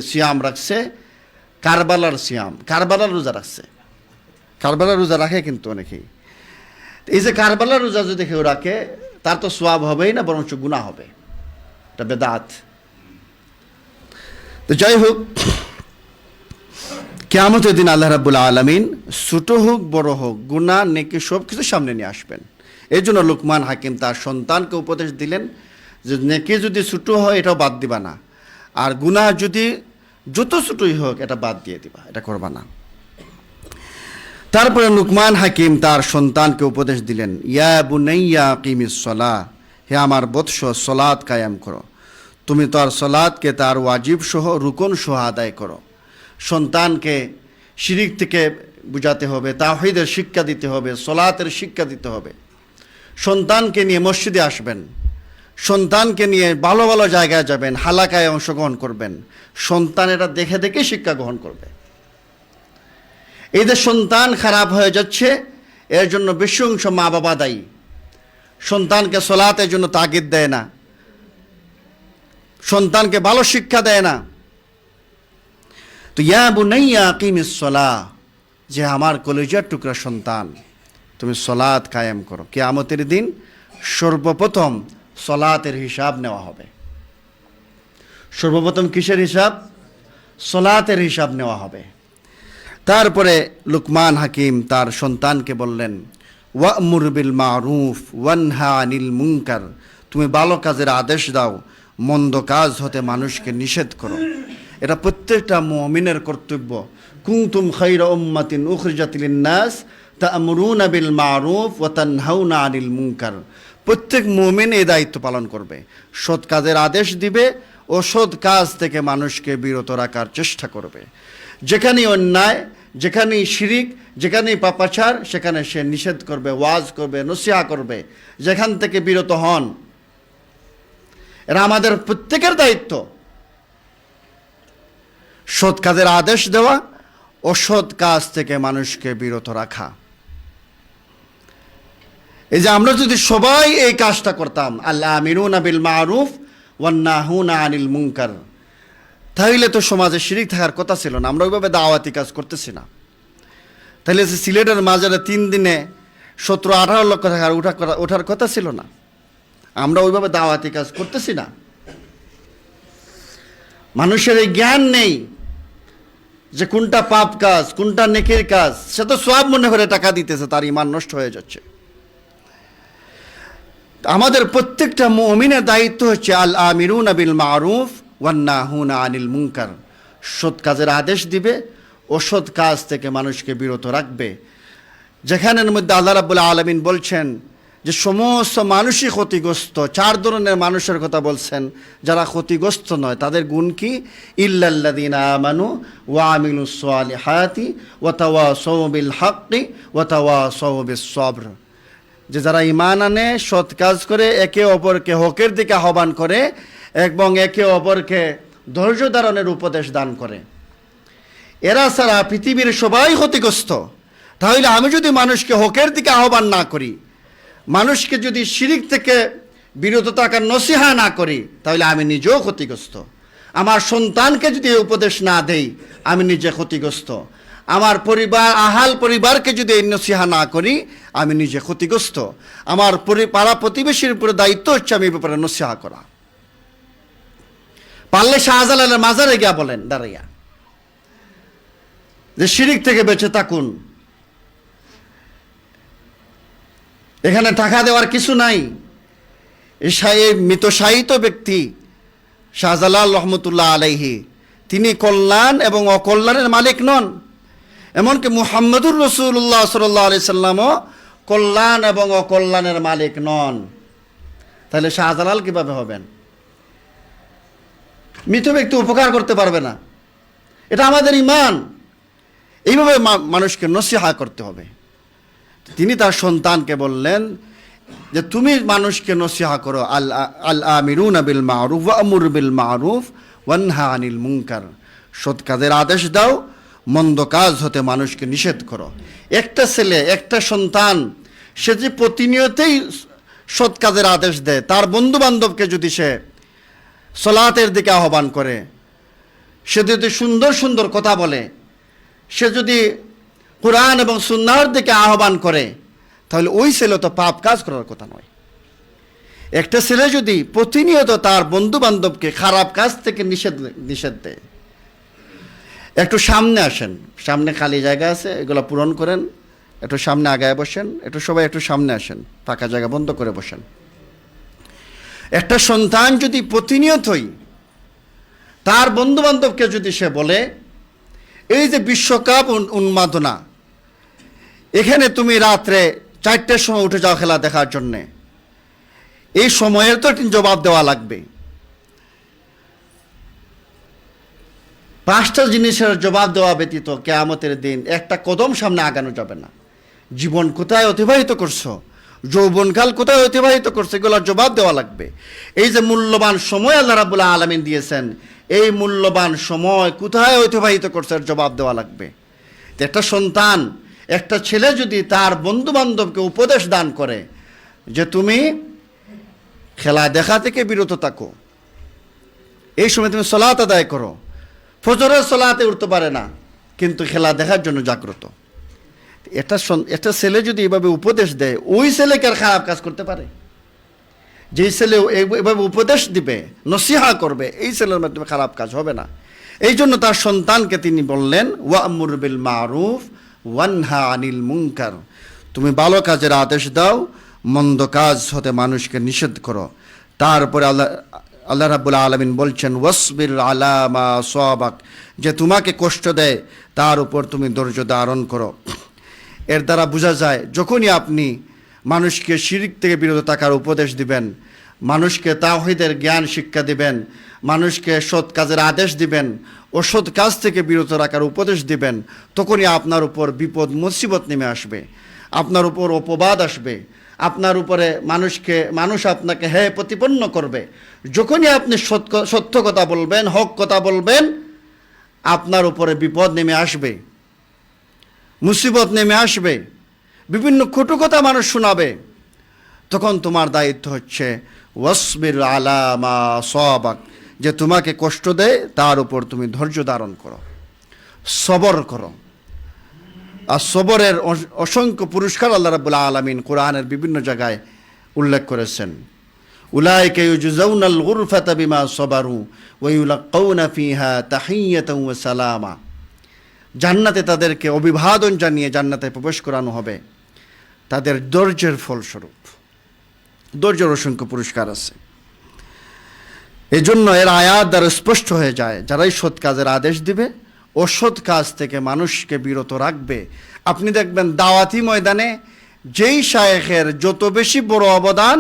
সিয়াম রাখছে, কারবালার সিয়াম, কারবালার রোজা রাখছে। কারবালার রোজা রাখে কিন্তু অনেকেই। এই যে কারবালার রোজা যদি কেউ রাখে, তার তো সওয়াব হবেই না, বরঞ্চ গুনাহ হবে, এটা বেদাত। তো যাই হোক, কিয়ামতের দিন আল্লাহ রাব্বুল আলামিন ছোট হোক বড় হোক, গুনাহ নেকি সব কিছু সামনে নিয়ে আসবেন। এই জন্য লুকমান হাকিম তার সন্তানকে উপদেশ দিলেন যে নেকি যদি ছোট হয় এটাও বাদ দিবা না, আর গুনাহ যদি যত ছোটই হোক এটা বাদ দিয়ে দিবা, এটা করবা না। তারপরে লুকমান হাকিম তার সন্তানকে উপদেশ দিলেন, ইয়া বুনাইয়া আকিমিস সালাহ, হে আমার বৎস, সালাত কায়েম করো। তুমি তার সালাতকে তার ওয়াজিব সহ রুকন সহ আদায় করো। সন্তানকে শিরিক থেকে বুঝাতে হবে, তাওহীদের শিক্ষা দিতে হবে, সালাতের শিক্ষা দিতে হবে। সন্তানকে নিয়ে মসজিদে আসবেন, সন্তানকে নিয়ে ভালো ভালো জায়গায় যাবেন, হালাকায় অংশগ্রহণ করবেন। সন্তান এটা দেখে দেখে শিক্ষা গ্রহণ করবে। এই যে সন্তান খারাপ হয়ে যাচ্ছে, এর জন্য বেশি অংশ মা বাবা দায়ী। সন্তানকে সালাতের জন্য তাগিদ দেয় না, সন্তানকে ভালো শিক্ষা দেয় না। তো ইয়া বুনাইয়া আকিমিস সালাহ, যে আমার কলিজার টুকরা সন্তান, তুমি সালাত কায়েম করো। কিয়ামতের দিন সর্বপ্রথম সালাতের হিসাব নেওয়া হবে। সর্বপ্রথম কিসের হিসাব? সালাতের হিসাব নেওয়া হবে। তারপরে লুকমান হাকিম তার সন্তানকে বললেন, ওয়া'মুর বিল মারুফ ওয়ানহা আনিল মুনকার, তুমি ভালো কাজের আদেশ দাও, মন্দ কাজ হতে মানুষকে নিষেধ করো। এটা প্রত্যেকটা মুমিনের কর্তব্য। কুনতুম খায়রা উম্মাতিন উখরিজাত লিন-নাস তা'মুরুনা বিল মারুফ ওয়া তানহাউনা আনিল মুনকার। প্রত্যেক মুমিন এই দায়িত্ব পালন করবে, সৎ কাজের আদেশ দিবে ও সৎ কাজ থেকে মানুষকে বিরত রাখার চেষ্টা করবে। যেখানেই অন্যায়, যেখানেই শিরিক, যেখানেই পাপাচার, সেখানে সে নিষেধ করবে, ওয়াজ করবে, নসিহা করবে, যেখান থেকে বিরত হন। এরা আমাদের প্রত্যেকের দায়িত্ব, সৎ কাজের আদেশ দেওয়া, অসৎ কাজ থেকে মানুষকে বিরত রাখা। এই যে আমরা যদি সবাই এই কাজটা করতাম, আল্লাহ আমিরুনা বিল মারুফ ওয়ান নাহুনা আনিল মুনকার, তাহলে তো সমাজে শিরিক থাকার কথা ছিল না। আমরা ওইভাবে দাওয়াতি কাজ করতেছি না। তাহলে সিলেটের মাজারে 3 দিনে 17-18 লক্ষ টাকা ওঠার কথা ছিল না। আমরা ওইভাবে দাওয়াতি কাজ করতেছি না। মানুষের এই জ্ঞান নেই যে কোনটা পাপ কাজ, কোনটা নেকির কাজ। সে তো সওয়াব মনে করে টাকা দিতেছে, তার ঈমান নষ্ট হয়ে যাচ্ছে। আমাদের প্রত্যেকটা মুমিনের দায়িত্ব হচ্ছে আল আমিরুনা বিল মারুফ ওয়ান নাহুনা আনিল মুনকার, সৎ কাজের আদেশ দিবে, অসৎ কাজ থেকে মানুষকে বিরত রাখবে। যেখানের মধ্যে আল্লাহ রাব্বুল আলামিন বলছেন যে সমস্ত মানুষই ক্ষতিগ্রস্ত, 4 ধরনের মানুষের কথা বলছেন যারা ক্ষতিগ্রস্ত নয়। তাদের গুণ কি? ইল্লাল্লাযীনা আমানু ওয়া আমিলুস সালিহাতি ওয়া তাওয়াসাউ বিল হাক্কি ওয়া তাওয়াসাউ বিস সবর, যে যারা ঈমান আনে, সৎ কাজ করে, একে অপরকে হকের দিকে আহ্বান করে এবং একে অপরকে ধৈর্য ধারণের উপদেশ দান করে। এরা ছাড়া পৃথিবীর সবাই ক্ষতিগ্রস্ত। তাহলে আমি যদি মানুষকে হকের দিকে আহ্বান না করি, মানুষকে যদি শিরিক থেকে বিরত থাকার নসিহা না করি, তাহলে আমি নিজেও ক্ষতিগ্রস্ত। আমার সন্তানকে যদি এই উপদেশ না দেই, আমি নিজে ক্ষতিগ্রস্ত। আমার পরিবারকে যদি এই নসিহা না করি, আমি নিজে ক্ষতিগ্রস্ত। আমার পাড়া প্রতিবেশীর উপরে দায়িত্ব হচ্ছে আমি এই ব্যাপারে নসিহা করা। পারলে শাহজালালের মাজারে গিয়া বলেন দাঁড়াইয়া যে শিরিক থেকে বেঁচে থাকুন, এখানে টাকা দেওয়ার কিছু নাই। এই মৃতশায়িত ব্যক্তি শাহজালাল রহমতুল্লাহ আলাইহি, তিনি কল্যাণ এবং অকল্যাণের মালিক নন। এমনকি মুহাম্মদুর রাসূলুল্লাহ সাল্লাল্লাহু আলাইহি সাল্লামও কল্যাণ এবং অকল্যাণের মালিক নন। তাহলে শাহজালাল কিভাবে হবেন? মৃত ব্যক্তি উপকার করতে পারবে না, এটা আমাদের ঈমান। এইভাবে মানুষকে নসিহা করতে হবে। তিনি তার সন্তানকে বললেন যে তুমি মানুষকে নসিহা করো, আল আমিরুনা বিল মারুফ ওয়া আমুর বিল মারুফ ওয়ানহা আনিল মুনকার, সৎ কাজের আদেশ দাও, মন্দ কাজ হতে মানুষকে নিষেধ করো। একটা ছেলে, একটা সন্তান, সে যে প্রতিনিয়তই সৎ কাজের আদেশ দেয়, তার বন্ধু বান্ধবকে যদি সে সলাতের দিকে আহ্বান করে, সে যদি সুন্দর সুন্দর কথা বলে, সে যদি কোরআন এবং সুন্নাহর দিকে আহ্বান করে, তাহলে ওই ছেলে তো পাপ কাজ করার কথা নয়। একটা ছেলে যদি প্রতিনিয়ত তার বন্ধু বান্ধবকে খারাপ কাজ থেকে নিষেধ দেয়, একটু সামনে আসেন, সামনে খালি জায়গা আছে, এগুলো পূরণ করেন, একটু সামনে আগায় বসেন, সবাই একটু সামনে আসেন, ফাঁকা জায়গা বন্ধ করে বসেন। একটা সন্তান যদি প্রতিনিয়তই তার বন্ধু বান্ধবকে যদি সে বলে, এই যে বিশ্বকাপ উন্মাদনা, এখানে তুমি রাত্রে 4টার সময় উঠে যাও খেলা দেখার জন্যে, এই সময়ের তো জবাব দেওয়া লাগবে। 5টা জিনিসের জবাব দেওয়া ব্যতীত কিয়ামতের দিন একটা কদম সামনে আগানো যাবে না। জীবন কোথায় অতিবাহিত করছো, যৌবনকাল কোথায় অতিবাহিত করছো, এগুলোর জবাব দেওয়া লাগবে। এই যে মূল্যবান সময় আল্লাহ রাব্বুল আলামিন দিয়েছেন, এই মূল্যবান সময় কোথায় অতিবাহিত করছে এর জবাব দেওয়া লাগবে। একটা সন্তান, একটা ছেলে যদি তার বন্ধু বান্ধবকে উপদেশ দান করে যে তুমি খেলা দেখা থেকে বিরত থাকো, এই সময় তুমি সালাত আদায় করো, ফজরের সালাতে উঠতে পারে না কিন্তু খেলা দেখার জন্য জাগ্রত, একটা ছেলে যদি এভাবে উপদেশ দেয়, ওই ছেলেকে আর খারাপ কাজ করতে পারে? যেই ছেলে এভাবে উপদেশ দিবে, নসিহা করবে, এই ছেলের মাধ্যমে খারাপ কাজ হবে না। এই জন্য তার সন্তানকে তিনি বললেন ওয়া'মুর বিল মারুফ ওয়ানহা আনিল মুনকার, তুমি ভালো কাজের আদেশ দাও, মন্দ কাজ হতে মানুষকে নিষেধ করো। তারপরে আল্লাহ রাব্বুল আলামিন বলছেন ওয়াসবির আলা মা সাবাক, যে তোমাকে কষ্ট দেয় তার উপর তুমি ধৈর্য ধারণ করো। এর দ্বারা বোঝা যায় যখনই আপনি মানুষকে শিরক থেকে বিরত থাকার উপদেশ দিবেন, মানুষকে তাওহীদের জ্ঞান শিক্ষা দিবেন, মানুষকে সৎ কাজের আদেশ দিবেন, অসৎ কাজ থেকে বিরত রাখার উপদেশ দিবেন, তখনই আপনার উপর বিপদ মুসিবত নেমে আসবে, আপনার উপর অপবাদ আসবে, আপনার উপরে মানুষ আপনাকে হ্যাঁ প্রতিপন্ন করবে। যখনই আপনি সত্য কথা বলবেন, হক কথা বলবেন, আপনার উপরে বিপদ নেমে আসবে, মুসিবত নেমে আসবে, বিভিন্ন কটু কথা মানুষ শোনাবে। তখন তোমার দায়িত্ব হচ্ছে ওয়াসবির আলা মা সাবাক, যে তোমাকে কষ্ট দেয় তার উপর তুমি ধৈর্য ধারণ করো, সবর করো। আর সবরের অসংখ্য পুরস্কার আল্লাহ রাব্বুল আলামিন কোরআনের বিভিন্ন জায়গায় উল্লেখ করেছেন। উলাইকা ইউজাউনাল গুরফাতা বিমা সাবারু ওয়া ইউলাকাউনা ফিহা তাহিয়াতান ওয়া সালামা, জান্নাতে তাদেরকে অভিবাদন জানিয়ে জান্নাতে প্রবেশ করানো হবে তাদের ধৈর্যের ফলস্বরূপ। ধৈর্যের অসংখ্য পুরস্কার আছে। এই জন্য এর আয়াত দ্বারা স্পষ্ট হয়ে যায়, যারাই সৎ কাজের আদেশ দিবে, অসৎ কাজ থেকে মানুষকে বিরত রাখবে। আপনি দেখবেন দাওয়াতি ময়দানে যেই শায়েখের যত বেশি বড় অবদান,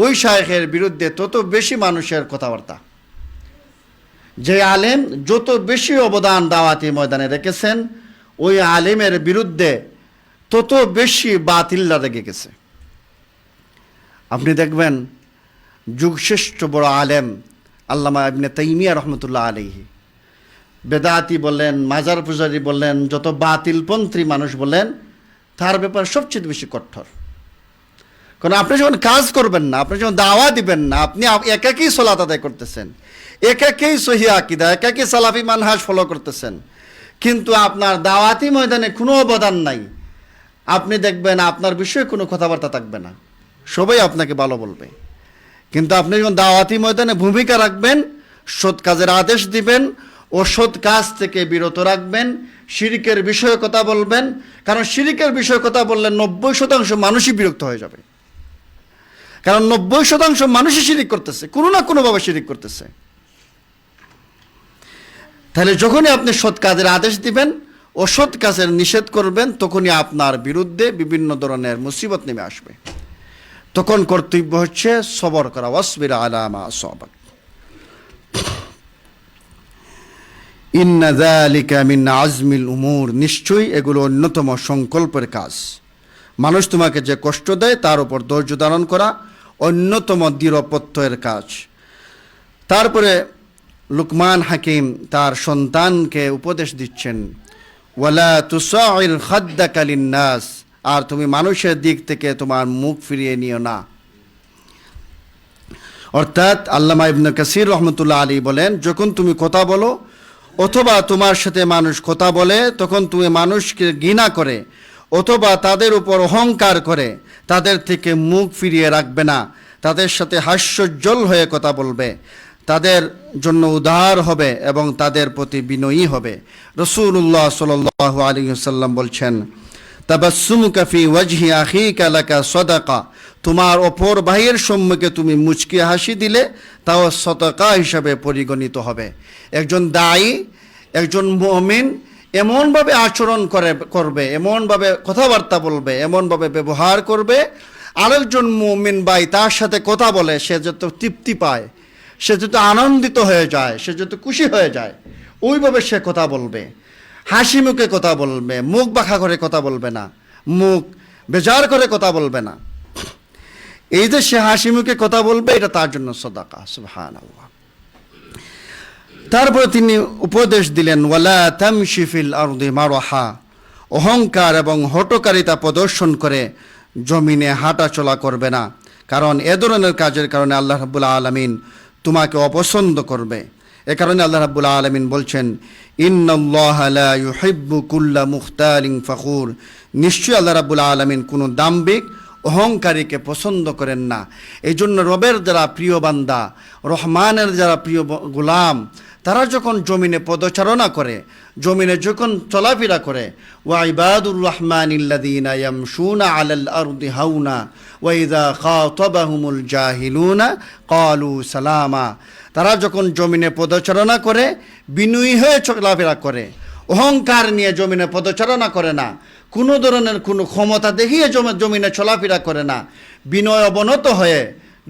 ওই শায়েখের বিরুদ্ধে তত বেশি মানুষের কথাবার্তা। যে আলেম যত বেশি অবদান দাওয়াতি ময়দানে রেখেছেন, ওই আলেমের বিরুদ্ধে তত বেশি বাতিলরা রেগে গেছে। আপনি দেখবেন যুগশ্রেষ্ঠ বড় আলেম আল্লামা ইবনে তাইমিয়া রহমতুল্লাহ আলাইহি। বেদাতি বললেন, মাজার পূজারী বললেন, যত বাতিলপন্থী মানুষ বলেন, তার ব্যাপারে সবচেয়ে বেশি কঠোর। কারণ আপনি যখন কাজ করবেন না, আপনি যখন দাওয়া দিবেন না, আপনি একাকেই সালাত আদায় করতেছেন, একাকেই সহি আকীদা, একাকেই সালাফি মানহাজ ফলো করতেছেন, কিন্তু আপনার দাওয়াতি ময়দানে কোনো অবদান নাই, আপনি দেখবেন আপনার বিষয়ে কোনো কথাবার্তা থাকবে না, সবাই আপনাকে ভালো বলবে। কিন্তু আপনি যখন দাওয়াতি ময়দানে ভূমিকা রাখবেন, সৎ কাজের আদেশ দিবেন, অসৎ কাজ থেকে বিরত রাখবেন, শিরকের বিষয়ে কথা বলবেন, কারণ শিরকের বিষয়ে কথা বললে 90% মানুষই বিরক্ত হয়ে যাবে। কারণ 90% মানুষই শিরিক করতেছে, কোনো না কোনোভাবে শিরিক করতেছে। তাহলে যখনই আপনি সৎ কাজের আদেশ দিবেন, অসৎ কাজের নিষেধ করবেন, তখনই আপনার বিরুদ্ধে বিভিন্ন ধরনের মুসিবত নেমে আসবে। তখন কর্তব্য হচ্ছে সবর করা, ওয়াসবির আলা মা আসাবাক। ইন্না যালিকা মিন আজমিল উমুর, নিশ্চয়ই এগুলো অন্যতম সংকল্পের কাজ। মানুষ তোমাকে যে কষ্ট দেয় তার উপর ধৈর্য ধারণ করা অন্যতম দৃঢ়প্রত্যয়ের কাজ। তারপরে লুকমান হাকিম তার সন্তানকে উপদেশ দিচ্ছেন, ওয়ালা তুসাইর খাদ্দাকা লিন্নাস, আর তুমি মানুষের দিক থেকে তোমার মুখ ফিরিয়ে নিও না। অর্থাৎ আল্লামা ইবনে কাসির রহমতুল্লাহ আলী বলেন, যখন তুমি কথা বলো অথবা তোমার সাথে মানুষ কথা বলে, তখন তুমি মানুষকে ঘৃণা করে অথবা তাদের উপর অহংকার করে তাদের থেকে মুখ ফিরিয়ে রাখবে না, তাদের সাথে হাস্যোজ্জ্বল হয়ে কথা বলবে, তাদের জন্য উদার হবে এবং তাদের প্রতি বিনয়ী হবে। রাসূলুল্লাহ সাল্লাল্লাহু আলাইহি ওয়াসাল্লাম বলছেন, তাবাসসুমুকা ফি ওয়াজহি আখিকা লাকা সাদাকা, তোমার অপর ভাইয়ের সম্মুখে তুমি মুচকি হাসি দিলে তাও সাদাকা হিসাবে পরিগণিত হবে। একজন দায়ী, একজন মুমিন এমনভাবে আচরণ করবে, এমনভাবে কথাবার্তা বলবে, এমনভাবে ব্যবহার করবে, আরেকজন মুমিন ভাই তার সাথে কথা বলে সে যত তৃপ্তি পায়, সে যত আনন্দিত হয়ে যায়, সে যত খুশি হয়ে যায়, ওইভাবে সে কথা বলবে, হাসি মুখে কথা বলবে, মুখ বাঁকা করে কথা বলবে না, মুখ বেজার করে কথা বলবে না। এই যে সে হাসি মুখে কথা বলবে, এটা তার জন্য সাদাকা। সুবহানাল্লাহ। তারপরে তিনি উপদেশ দিলেন, ওয়ালা তামশি ফিল আরদি মারহা, অহংকার এবং হঠকারিতা প্রদর্শন করে জমিনে হাঁটা চলা করবে না, কারণ এ ধরনের কাজের কারণে আল্লাহ রাব্বুল আলামিন তোমাকে অপছন্দ করবে। এ কারণে আল্লাহ রাব্বুল আলামিন বলছেন, ইন্নাল্লাহা লা ইউহিব্বু কুল্লা মুখতালিন ফখুর, নিশ্চয়ই আল্লাহ রাব্বুল আলামিন কোনো দাম্ভিক অহংকারীকে পছন্দ করেন না। এই জন্য রবের যারা প্রিয় বান্দা, রহমানের যারা প্রিয় গোলাম, তারা যখন জমিনে পদচারণা করে, জমিনে যখন চলাফেরা করে, ওয়া ইবাদুর রহমানিল্লাযীনা ইয়ামশুনা আলাল আরদি হাওনা ওয়া ইযা খাতাবাহুমুল জাহিলুনা ক্বালু সালামা, তারা যখন জমিনে পদচারণা করে বিনয়ী হয়ে চলাফেরা করে, অহংকার নিয়ে জমিনে পদচারণা করে না, কোনো ধরনের কোনো ক্ষমতা দেখিয়ে জমিনে চলাফেরা করে না, বিনয় অবনত হয়ে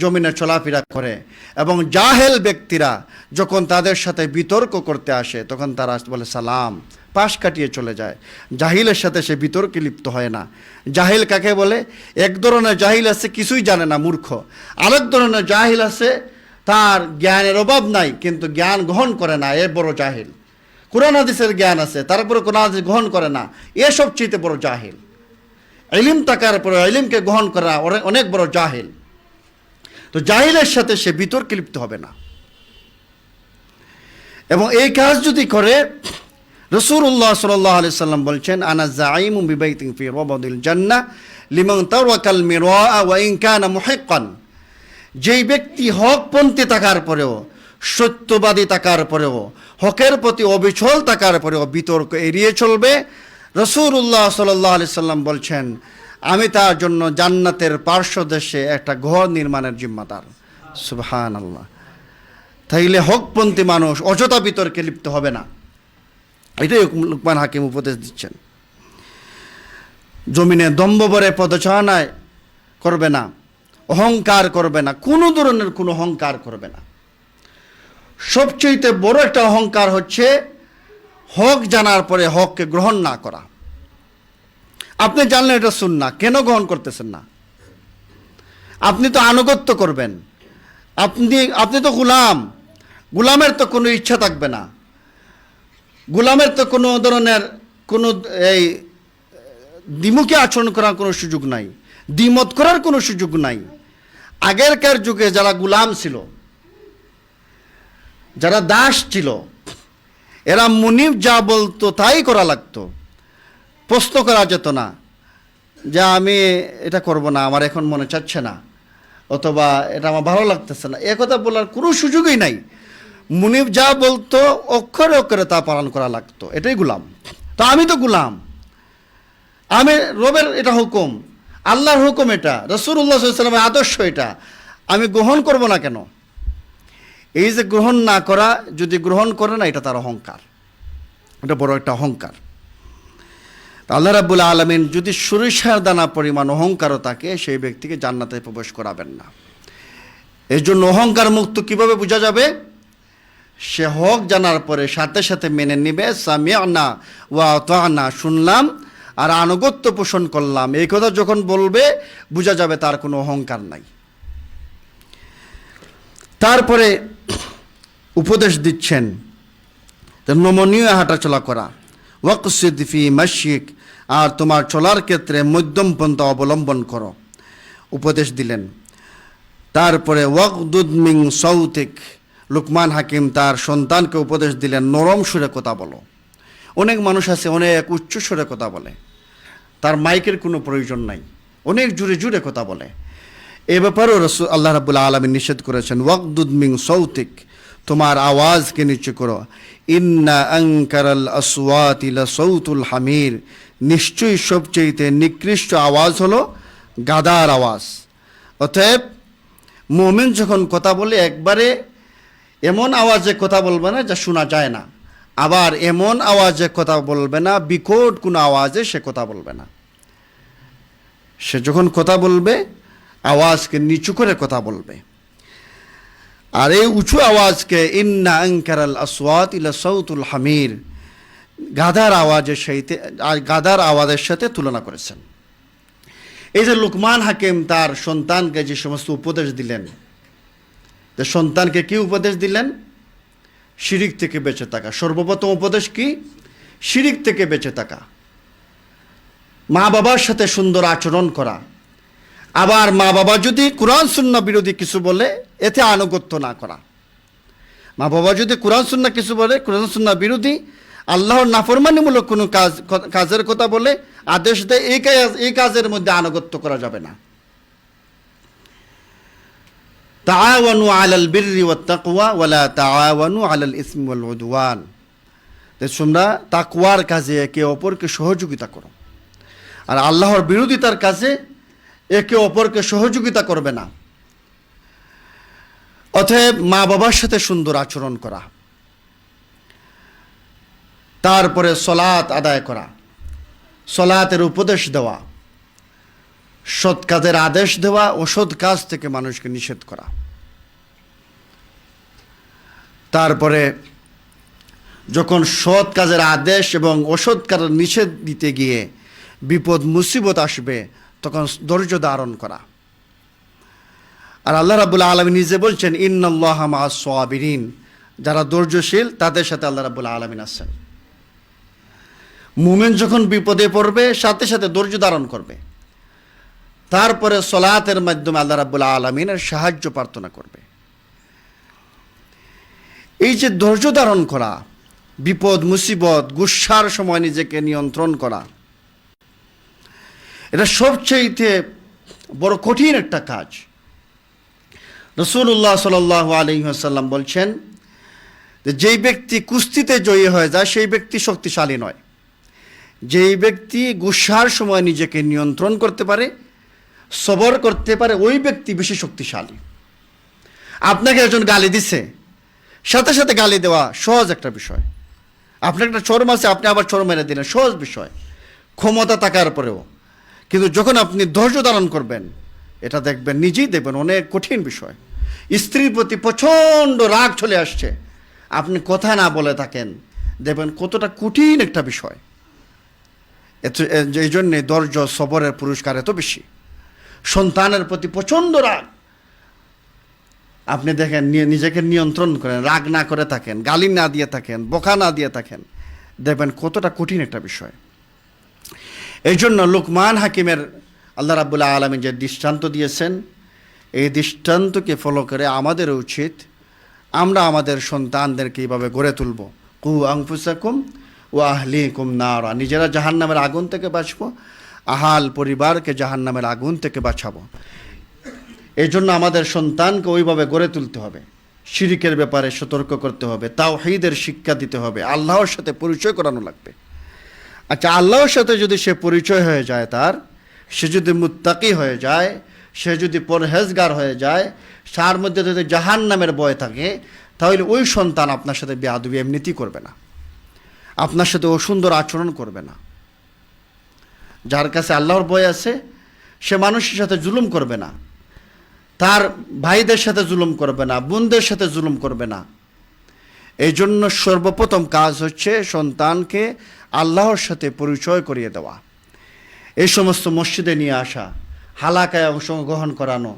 জমিনে চলাফেরা করে। এবং জাহেল ব্যক্তিরা যখন তাদের সাথে বিতর্ক করতে আসে, তখন তারা বলে সালাম, পাশ কাটিয়ে চলে যায়। জাহিলের সাথে সে বিতর্কে লিপ্ত হয় না। জাহিল কাকে বলে? এক ধরনের জাহিল আছে কিছুই জানে না, মূর্খ। আরেক ধরনের জাহিল আছে তার জ্ঞানের অভাব নাই, কিন্তু জ্ঞান গ্রহণ করে না, এ বড় জাহিল। কোরআন হাদিসের জ্ঞান আছে, তারপরে কোরআন হাদিস গ্রহণ করে না, এ সবচেয়ে বড় জাহিল। ইলম থাকার পরে ইলমকে গ্রহণ করা অনেক বড় জাহিল। তো জাহিলের সাথে সে বিতর্কে লিপ্ত হবে না। এবং এই কাজ যদি করে, রাসূলুল্লাহ সাল্লাল্লাহু আলাইহি সাল্লাম বলছেন, আনা যাঈমু বিবাইতিন ফি রাবাদিল জান্নাহ লিমান তারাকাল মিরাআ ওয়া ইন কানা মুহিক্কান, যেই ব্যক্তি হকপন্থী থাকার পরেও, সত্যবাদী থাকার পরেও, হকের প্রতি অবিচল থাকার পরেও বিতর্ক এড়িয়ে চলবে, রাসূলুল্লাহ সাল্লাল্লাহু আলাইহি সাল্লাম বলছেন, আমি তার জন্য জান্নাতের পার্শ্বদেশে একটা ঘর নির্মাণের জিম্মাদার। সুবহানাল্লাহ। তাইলে হকপন্থী মানুষ অযথা বিতর্কে লিপ্ত হবে না, এটাই লুকমান হাকিম উপদেশ দিচ্ছেন। জমিনে দম্ভ ভরে পদচারণায় করবে না, অহংকার করবে না, কোনো ধরনের কোনো অহংকার করবে না। সবচেয়ে বড় একটা অহংকার হচ্ছে হক জানার পরে হককে গ্রহণ না করা। আপনি জানলেন এটা সুন্নাহ, কেন গ্রহণ করতেছেন না? আপনি তো আনুগত্য করবেন, আপনি তো গোলাম, গোলামের তো কোনো ইচ্ছা থাকবে না, গোলামের তো কোনো ধরনের কোনো এই দ্বিমুখী আচরণ করার কোনো সুযোগ নাই, দ্বিমত করার কোনো সুযোগ নাই। আগেরকার যুগে যারা গোলাম ছিল, যারা দাস ছিল, এরা মুনিব যা বলতো তাই করা লাগতো, প্রশ্ন করা যেত না যে আমি এটা করব না, আমার এখন মনে চাচ্ছে না, অথবা এটা আমার ভালো লাগতেছে না, এ কথা বলার কোনো সুযোগই নাই। মুনিব যা বলতো অক্ষরে অক্ষরে তা পালন করা লাগতো, এটাই গোলাম। তো আমি তো গোলাম, আমি রবের এটা হুকুম, আল্লাহর হুকুম, এটা রাসূলুল্লাহ সাল্লাল্লাহু আলাইহি ওয়াসাল্লামের আদর্শ, এটা আমি গ্রহণ করব না কেন? এই যে গ্রহণ না করা, যদি গ্রহণ করে না, এটা তার অহংকার, এটা বড় একটা অহংকার। আল্লাহ রাব্বুল আলামিন যদি সরিষার দানা পরিমাণ অহংকারও থাকে, সেই ব্যক্তিকে জান্নাতে প্রবেশ করাবেন না। এই জন্য অহংকার মুক্ত কিভাবে বোঝা যাবে? সে হক জানার পরে সাথে সাথে মেনে নিবে, সামিআনা ওয়া আতানা, শুনলাম আর আনুগত্য পোষণ করলাম, এই কথা যখন বলবে বোঝা যাবে তার কোনো অহংকার নাই। তারপরে উপদেশ দিচ্ছেন নমনীয় হাঁটাচলা করা, ওয়াকসিদ ফি মাশিক, আর তোমার চলার ক্ষেত্রে মধ্যম পন্থা অবলম্বন করো, উপদেশ দিলেন। তারপরে ওয়াকদুদ মিন সাউতিক, লুকমান হাকিম তার সন্তানকে উপদেশ দিলেন নরম সুরে কথা বলো। অনেক মানুষ আছে অনেক উচ্চ সুরে কথা বলে, তার মাইকের কোনো প্রয়োজন নাই, অনেক জোরে জোরে কথা বলে। এ ব্যাপারেও আল্লাহ রাব্বুল আলামিন নিষেধ করেছেন, ওয়াকদুদ মিন সাউতিক, তোমার আওয়াজকে নিচু করো। ইন্না আনকারাল আসওয়াতি লাসাউতুল হামির, নিশ্চয়ই সবচেয়ে নিকৃষ্ট আওয়াজ হলো গাধার আওয়াজ। অতএব মুমিন যখন কথা বলে একবারে এমন আওয়াজে কথা বলবে না যা শোনা যায় না, আবার এমন আওয়াজে কথা বলবে না, বিকট কোনো আওয়াজে সে কথা বলবে না। সে যখন কথা বলবে আওয়াজকে নিচু করে কথা বলবে। আর এই উঁচু আওয়াজকে ইন্না আনকারাল আসওয়াত ইলা সাউতুল হামির, গাধার আওয়াজের সাথে তুলনা করেছেন। এই যে লুকমান হাকিম তার সন্তানকে যে সমস্ত উপদেশ দিলেন, সন্তানকে কি উপদেশ দিলেন? শিরিক থেকে বেঁচে থাকা। সর্বপ্রথম উপদেশ কি? শিরিক থেকে বেঁচে থাকা, মা বাবার সাথে সুন্দর আচরণ করা। আবার মা বাবা যদি কোরআন সুন্নাহ বিরোধী কিছু বলে এতে আনুগত্য না করা। মা বাবা যদি কোরআন সুন্নাহ কিছু বলে, কোরআন সুন্নাহ বিরোধী আল্লাহর নাফরমানিমূলক কোনো কাজের কথা বলে, আদেশ দেয়, এই কাজের মধ্যে আনুগত্য করা যাবে না। তাআওয়ানু আলাল বিররি ওয়াত তাকওয়া ওয়ালা তাআওয়ানু আলাল ইসমি ওয়াল উদওয়ান, তোমরা তাকওয়ার কাজে একে অপরকে সহযোগিতা করো, আর আল্লাহর বিরোধিতার কাজে একে অপরকে সহযোগিতা করবে না। অতএব মা বাবার সাথে সুন্দর আচরণ করা, তারপরে সলাত আদায় করা, সলাতের উপদেশ দেওয়া, সৎ কাজের আদেশ দেওয়া, অসৎ কাজ থেকে মানুষকে নিষেধ করা। তারপরে যখন সৎ কাজের আদেশ এবং অসৎ কাজের নিষেধ দিতে গিয়ে বিপদ মুসিবত আসবে, তখন ধৈর্য ধারণ করা। আর আল্লাহ রাব্বুল আলামিন নিজে বলছেন, ইন্নাল্লাহা মাআস সাবিরিন, যারা ধৈর্যশীল তাদের সাথে আল্লাহ রাব্বুল আলামিন আছেন। মুমিন যখন বিপদে পড়বে সাথে সাথে ধৈর্য ধারণ করবে, তারপরে সলাতের মাধ্যমে আল্লাহ রাব্বুল আলামিনের সাহায্য প্রার্থনা করবে। এই যে ধৈর্য ধারণ করা, বিপদ মুসিবত গুসার সময় নিজেকে নিয়ন্ত্রণ করা, এটা সবচেয়ে বড় কঠিন একটা কাজ। রাসূলুল্লাহ সাল্লাল্লাহু আলাইহি ওয়াসাল্লাম বলছেন যে যেই ব্যক্তি কুস্তিতে জয়ী হয়ে যায় সেই ব্যক্তি শক্তিশালী নয়। যেই ব্যক্তি গুসার সময় নিজেকে নিয়ন্ত্রণ করতে পারে, সবর করতে পারে, ওই ব্যক্তি বেশি শক্তিশালী। আপনাকে একজন গালি দিছে, সাথে সাথে গালি দেওয়া সহজ একটা বিষয়। আপনার একটা চোর মারছে, আপনি আবার চোর মেরে দিলেন, সহজ বিষয় ক্ষমতা থাকার পরেও। কিন্তু যখন আপনি ধৈর্য ধারণ করবেন, এটা দেখবেন, নিজেই দেখবেন অনেক কঠিন বিষয়। স্ত্রীর প্রতি প্রচণ্ড রাগ চলে আসছে, আপনি কথা না বলে থাকেন, দেখবেন কতটা কঠিন একটা বিষয়। এই জন্যে ধৈর্য সবরের পুরস্কার এত বেশি। সন্তানের প্রতি প্রচণ্ড রাগ, আপনি দেখেন নিজেকে নিয়ন্ত্রণ করেন, রাগ না করে থাকেন, গালি না দিয়ে থাকেন, বকা না দিয়ে থাকেন, দেখবেন কতটা কঠিন একটা বিষয়। এই জন্য লুকমান হাকিমের আল্লাহ রাব্বুল আলামিন যে দৃষ্টান্ত দিয়েছেন, এই দৃষ্টান্তকে ফলো করে আমাদের উচিত আমরা আমাদের সন্তানদেরকে এইভাবে গড়ে তুলব। কু আনফুসাকুম ওয়া আহলিকুম নারা, নিজেরা জাহান্নামের আগুন থেকে বাঁচবো, আহাল পরিবারকে জাহান্নামের আগুন থেকে বাঁচাবো। এই জন্য আমাদের সন্তানকে ওইভাবে গড়ে তুলতে হবে, শিরিকের ব্যাপারে সতর্ক করতে হবে, তাওহীদের শিক্ষা দিতে হবে, আল্লাহর সাথে পরিচয় করানো লাগবে। আচ্ছা, আল্লাহর সাথে যদি সে পরিচয় হয়ে যায়, সে যদি মুত্তাকি হয়ে যায়, সে যদি পরহেজগার হয়ে যায়, তার মধ্যে যদি জাহান্নামের ভয় থাকে, তাহলে ওই সন্তান আপনার সাথে বেয়াদবি এমনিতেই করবে না, আপনার সাথে অসুন্দর আচরণ করবে না। যার কাছে আল্লাহর ভয় আছে, সে মানুষের সাথে জুলুম করবে না, তার ভাইদের সাথে জুলুম করবে না, বোনদের সাথে জুলুম করবে না। এই জন্য সর্বপ্রথম কাজ হচ্ছে সন্তানকে আল্লাহর সাথে পরিচয় করিয়ে দেওয়া। এই সমস্ত মসজিদে নিয়ে আসা, হালাকায় অংশগ্রহণ করানো,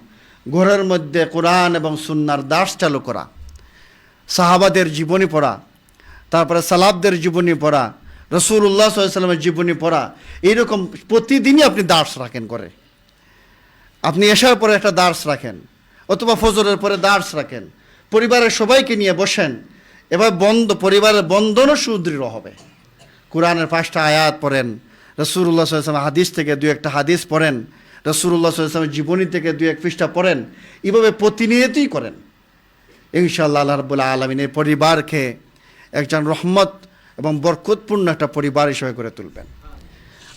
ঘরের মধ্যে কোরআন এবং সুন্নাহর দার্স চালু করা, সাহাবাদের জীবনী পড়া, তারপরে সালাফদের জীবনী পড়া, রাসূলুল্লাহ সাল্লাল্লাহু আলাইহি ওয়াসাল্লামের জীবনী পড়া, এইরকম প্রতিদিনই আপনি দার্স রাখেন করে। আপনি এশার পরে একটা দার্স রাখেন, অথবা ফজরের পরে দার্স রাখেন, পরিবারের সবাইকে নিয়ে বসেন। এবার পরিবারের বন্ধনও সুদৃঢ় হবে। কোরআনের 5টা আয়াত পড়েন, রাসূলুল্লাহ সাল্লাল্লাহু আলাইহি ওয়াসাল্লাম হাদিস থেকে 2-1টা হাদিস পড়েন, রাসূলুল্লাহ সাল্লাল্লাহু আলাইহি ওয়াসাল্লামের জীবনী থেকে 2-1 পৃষ্ঠা পড়েন। এভাবে প্রতিনিয়তই করেন, ইনশাআল্লাহ আল্লাহ রাব্বুল আলামিন এই পরিবারকে একজন রহমত এবং বরকতপূর্ণ একটা পরিবার হিসেবে গড়ে তুলবেন।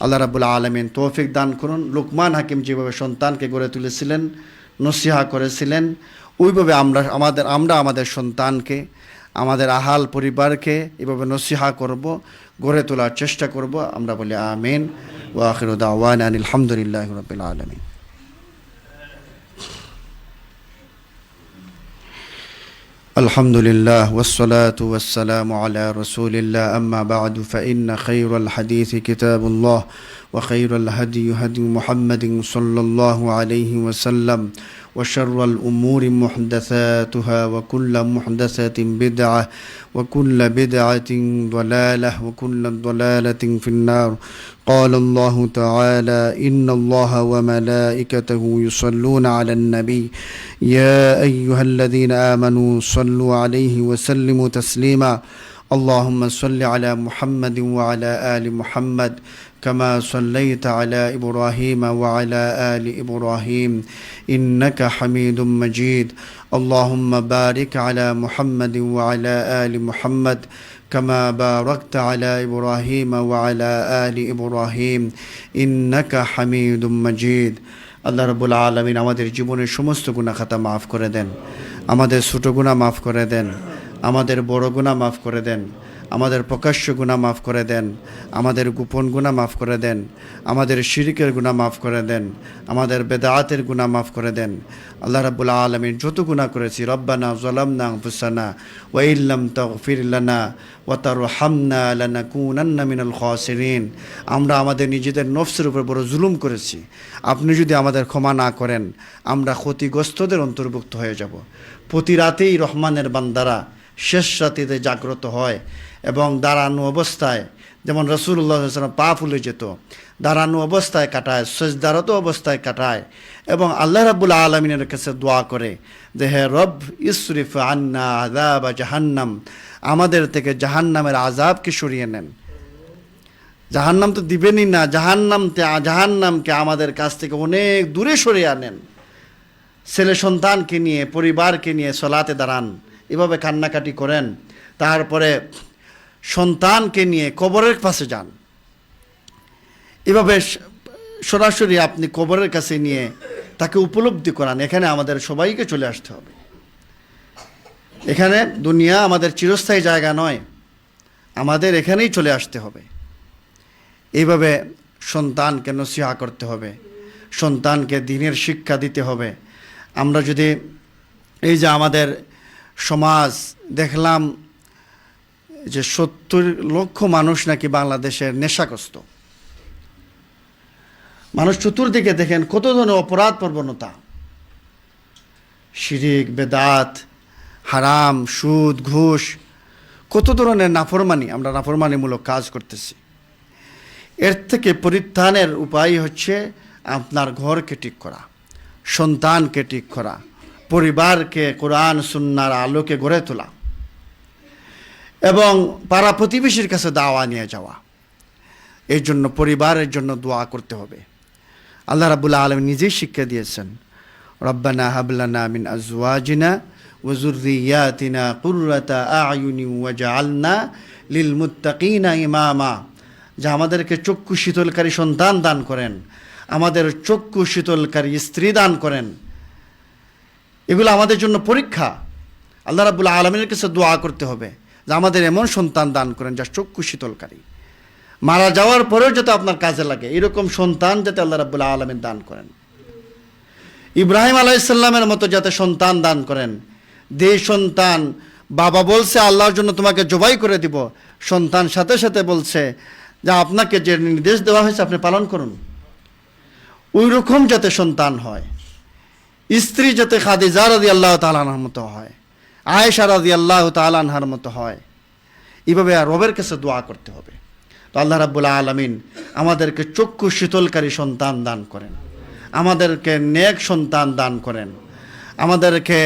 আল্লাহ রাব্বুল আলামিন তৌফিক দান করুন। লুকমান হাকিম যেভাবে সন্তানকে গড়ে তুলেছিলেন, নসিহা করেছিলেন, ওইভাবে আমরা আমাদের সন্তানকে, আমাদের আহাল পরিবারকে এভাবে নসিহা করব, গড়ে তোলার চেষ্টা করব। আমরা বলি আমিন। ওয়া আখিরু দাওয়ানা আনিল হামদুলিল্লাহি রাব্বিল আলামিন। الحمد لله والصلاة والسلام على رسول الله، أما بعد فإن خير الحديث كتاب الله، وخير الهدي هدي محمد صلى الله عليه وسلم، وشر الأمور محدثاتها، وكل محدثة بدعة، وكل بدعة ضلالة، وكل ضلالة في النار. قال الله تعالى: إن الله وملائكته يصلون على النبي يا أيها الذين آمنوا صلوا عليه وسلموا تسليما. اللهم صل على محمد وعلى آل محمد كما صليت على إبراهيم وعلى آل إبراهيم إنك حميد مجيد. اللهم بارك على محمد وعلى آل محمد كما باركت على إبراهيم وعلى آل إبراهيم إنك حميد مجيد. আল্লাহ রাব্বুল আলামিন আমাদের জীবনের সমস্ত গুনাহ খাতা মাফ করে দেন, আমাদের ছোট গুনাহ মাফ করে দেন, আমাদের বড় গুনাহ মাফ করে দেন, আমাদের প্রকাশ্য গুনাহ মাফ করে দেন, আমাদের গোপন গুনাহ মাফ করে দেন, আমাদের শিরকের গুনাহ মাফ করে দেন, আমাদের বেদাতের গুনাহ মাফ করে দেন। আল্লাহ রাব্বুল আলামিন যত গুনাহ করেছি, রব্বানা যালামনা আনফুসানা ওয়া ইল্লাম তাগফির লানা ওয়া তারহামনা লানাকুনান্না মিনাল খাসিরিন। আমরা আমাদের নিজেদের নফসের উপর বড় জুলুম করেছি, আপনি যদি আমাদের ক্ষমা না করেন আমরা ক্ষতিগ্রস্তদের অন্তর্ভুক্ত হয়ে যাব। প্রতি রাতেই রহমানের বান্দারা শেষ রাতিতে জাগ্রত হয় এবং দাঁড়ানো অবস্থায়, যেমন রাসূলুল্লাহ সাল্লাল্লাহু আলাইহি ওয়াসাল্লাম পা ফুলে যেত, দাঁড়ানো অবস্থায় কাটায়, সেজদারত অবস্থায় কাটায় এবং আল্লাহ রাব্বুল আলামিনের কাছে দোয়া করে যে হে রব ইসরিফ আন্না আযাব জাহান্নাম, আমাদের থেকে জাহান্নামের আযাবকে সরিয়ে নেন। জাহান্নাম তো দিবেনই না, জাহান্নামকে আমাদের কাছ থেকে অনেক দূরে সরিয়ে আনেন। ছেলে সন্তানকে নিয়ে, পরিবারকে নিয়ে সালাতে দাঁড়ান, এভাবে কান্নাকাটি করেন, তারপরে সন্তানকে নিয়ে কবরের পাশে যান, এভাবে সরাসরি আপনি কবরের কাছে নিয়ে তাকে উপলব্ধি করান। এখানে আমাদের সবাইকে চলে আসতে হবে। এখানে দুনিয়া আমাদের চিরস্থায়ী জায়গা নয়, আমাদের এখানেই চলে আসতে হবে। এইভাবে সন্তানকে নসিহা করতে হবে, সন্তানকে দ্বীনের শিক্ষা দিতে হবে। আমরা যদি এই যে আমাদের সমাজ দেখলাম যে 70 লক্ষ মানুষ নাকি বাংলাদেশের নেশাগ্রস্ত। মানুষ চতুর্দিকে দেখেন কত ধরনের অপরাধ প্রবণতা, শিরিক, বেদাত, হারাম, সুদ, ঘুষ, কত ধরনের নাফরমানি, আমরা নাফরমানিমূলক কাজ করতেছি। এর থেকে পরিত্রাণের উপায় হচ্ছে আপনার ঘরকে ঠিক করা, সন্তানকে ঠিক করা, পরিবারকে কোরআন সুন্নাহর আলোকে গড়ে তোলা এবং পাড়া প্রতিবেশীর কাছে দাওয়া নিয়ে যাওয়া। এর জন্য পরিবারের জন্য দোয়া করতে হবে। আল্লাহ রাব্বুল আলামিন নিজেই শিক্ষা দিয়েছেন, রব্বানা হাব লানা মিন আজওয়াজিনা ওয়া যুররিয়াতিনা কুররাতা আ'য়ুনি ওয়াজআলনা লিল মুত্তাকিনা ইমামা। যা আমাদেরকে চক্ষু শীতলকারী সন্তান দান করেন, আমাদের চক্ষু শীতলকারী স্ত্রী দান করেন। এগুলো আমাদের জন্য পরীক্ষা। আল্লাহ রাব্বুল আলামিনের কাছে দোয়া করতে হবে যে আমাদের এমন সন্তান দান করেন যা চক্ষু শীতলকারী, মারা যাওয়ার পরেও যাতে আপনার কাজে লাগে, এরকম সন্তান যাতে আল্লাহ রাব্বুল আলামিন দান করেন। ইব্রাহিম আলাইহিস সালামের মতো যাতে সন্তান দান করেন, যে সন্তান বাবা বলছে আল্লাহর জন্য তোমাকে জবাই করে দিব, সন্তান সাথে সাথে বলছে যে আপনাকে যে নির্দেশ দেওয়া হয়েছে আপনি পালন করুন। ওই রকম যাতে সন্তান হয়। স্ত্রী যাতে খাদিজা রাদিয়াল্লাহু তাআলা আনহার মতো হয়, আয়েশা রাদিয়াল্লাহু তাআলা আনহার মতো হয়। এইভাবে রবের কাছে দোয়া করতে হবে। তো আল্লাহ রাব্বুল আলামিন আমাদেরকে চক্ষু শীতলকারী সন্তান দান করেন, আমাদেরকে নেক সন্তান দান করেন, আমাদেরকে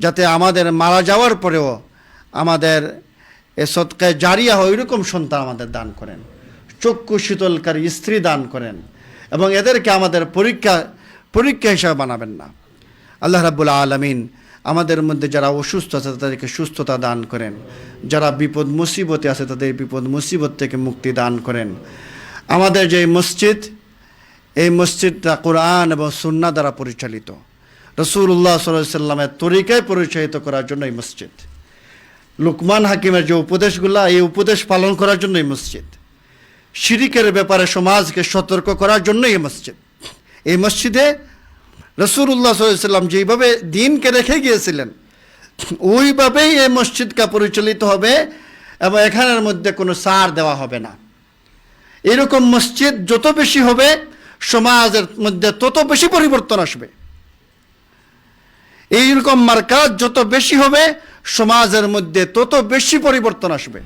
যাতে আমাদের মারা যাওয়ার পরেও আমাদের এ সদকায়ে জারিয়া হয় ওইরকম সন্তান আমাদের দান করেন, চক্ষু শীতলকারী স্ত্রী দান করেন এবং এদেরকে আমাদের পরীক্ষা হিসাবে বানাবেন না। আল্লাহ রাব্বুল আলামিন আমাদের মধ্যে যারা অসুস্থ আছে তাদেরকে সুস্থতা দান করেন, যারা বিপদ মুসিবতে আছে তাদের বিপদ মুসিবত থেকে মুক্তি দান করেন। আমাদের যে মসজিদ, এই মসজিদটা কোরআন এবং সুন্নাহ দ্বারা পরিচালিত, রাসূলুল্লাহ সাল্লাল্লাহু আলাইহি সাল্লামের তরিকায় পরিচালিত করার জন্য এই মসজিদ। লুকমান হাকিমের যে উপদেশগুলো, এই উপদেশ পালন করার জন্য এই মসজিদ। শিরিকের ব্যাপারে সমাজকে সতর্ক করার জন্য এই মসজিদ। এই মসজিদে রাসূলুল্লাহ সাল্লাল্লাহু আলাইহি সাল্লাম যেইভাবে দ্বীনকে রেখে গিয়েছিলেন ওইভাবেই এই মসজিদটা পরিচালিত হবে এবং এখানের মধ্যে কোনো ছাড় দেওয়া হবে না। এরকম মসজিদ যত বেশি হবে সমাজের মধ্যে তত বেশি পরিবর্তন আসবে। এইরকম মার্কাজ যত বেশি হবে সমাজের মধ্যে তত বেশি পরিবর্তন আসবে।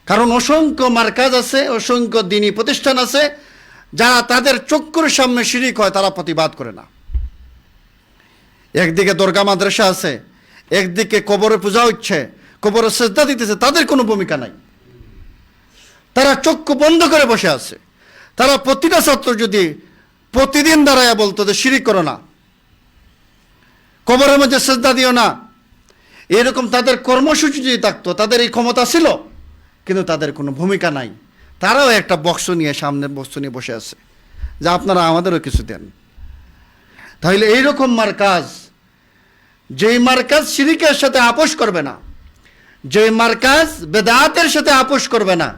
কারণ অসংখ্য মার্কাজ আছে, অসংখ্য দ্বীনী প্রতিষ্ঠান আছে যারা তাদের চক্ষুর সামনে শিরিক হয় তারা প্রতিবাদ করে না। একদিকে দরগা মাদ্রাসা আছে, একদিকে কবরে পূজা হচ্ছে, কবরে সেজদা দিতেছে, তাদের কোনো ভূমিকা নাই। তারা চক্ষু বন্ধ করে বসে আছে। তারা প্রতিটা ছাত্র যদি প্রতিদিন দাঁড়ায় বলতো যে শিরিক করো না, কবরের মধ্যে সেজদা দিও না, এরকম তাদের কর্মসূচি যদি থাকতো, তাদের এই ক্ষমতা ছিল, কিন্তু তাদের কোনো ভূমিকা নাই। তারাও একটা বক্স নিয়ে সামনে বক্স নিয়ে বসে আছে যে আপনারা আমাদেরও কিছু দেন। তাহলে এইরকম মার্কাজ, যেই মার্কাজ শিরিকের সাথে আপোষ করবে না, যেই মার্কাজ বেদাতের সাথে আপোষ করবে না,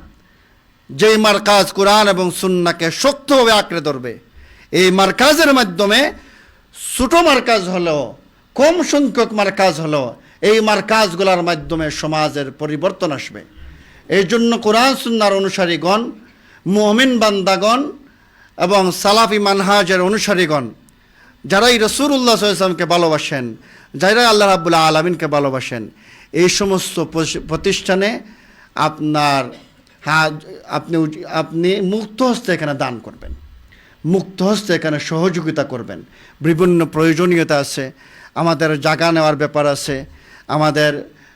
যেই মার্কাজ কোরআন এবং সুন্নাহকে শক্তভাবে আঁকড়ে ধরবে, এই মার্কাজের মাধ্যমে ছোট মার্কাজ হলেও, কম সংখ্যক মার্কাজ হলেও, এই মার্কাজগুলোর মাধ্যমে সমাজের পরিবর্তন আসবে। এই জন্য কোরআন সুন্নাহর অনুসারীগণ, মুমিন বান্দাগণ এবং সালাফি মানহাজের অনুসারীগণ যারাই রাসূলুল্লাহ সাল্লাল্লাহু আলাইহি ওয়াসাল্লামকে ভালোবাসেন, যারা আল্লাহ রাব্বুল আলামিনকে ভালোবাসেন, এই সমস্ত প্রতিষ্ঠানে আপনি মুক্ত হস্তে এখানে দান করবেন, মুক্ত হস্তে এখানে সহযোগিতা করবেন। বিভিন্ন প্রয়োজনীয়তা আছে, আমাদের জায়গা নেওয়ার ব্যাপার আছে, আমাদের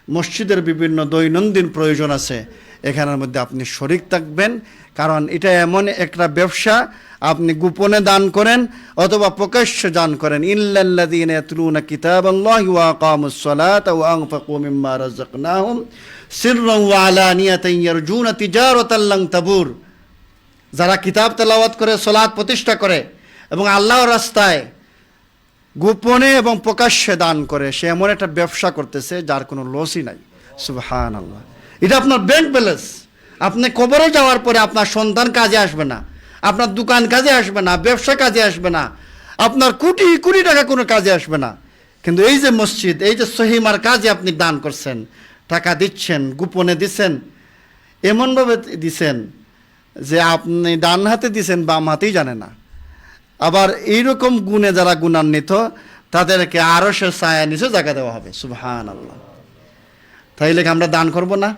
মসজিদের বিভিন্ন দৈনন্দিন প্রয়োজন আছে, এখানের মধ্যে আপনি শরিক থাকবেন। কারণ এটা এমন একটা ব্যবসা, আপনি গোপনে দান করেন অথবা প্রকাশ্যে দান করেন। ইল্লাল্লাযীনা ইয়াতলুনা কিতাবাল্লাহি ওয়া আকামুস সালাতা ওয়া আনফাকু মিম্মা রাযাকনাহুম সিররান ওয়া আলানিয়াতান ইয়ারজুনা তিজারাতান লান তাবুর। যারা কিতাব তেলাওয়াত করে, সালাত প্রতিষ্ঠা করে এবং আল্লাহর রাস্তায় গোপনে এবং প্রকাশ্যে দান করে, সে এমন একটা ব্যবসা করতেছে যার কোনো লসই নাই। সুবহানাল্লাহ। এটা আপনার ব্যাংক ব্যালেন্স। আপনি কবরে যাওয়ার পরে আপনার সন্তান কাজে আসবে না, আপনার দোকান কাজে আসবে না, ব্যবসা কাজে আসবে না, আপনার কোটি কোটি টাকা কোনো কাজে আসবে না। কিন্তু এই যে মসজিদ, এই যে সহিহ মারকাজে আপনি দান করছেন, টাকা দিচ্ছেন, গোপনে দিচ্ছেন, এমনভাবে দিচ্ছেন যে আপনি ডান হাতে দিচ্ছেন, বাম হাতেই জানে না। আবার এইরকম গুণে যারা গুণান্বিত, তাদেরকে আরশের ছায়া নিচে জায়গা দেওয়া হবে। সুবহানাল্লাহ। তাইলে কি আমরা দান করব না?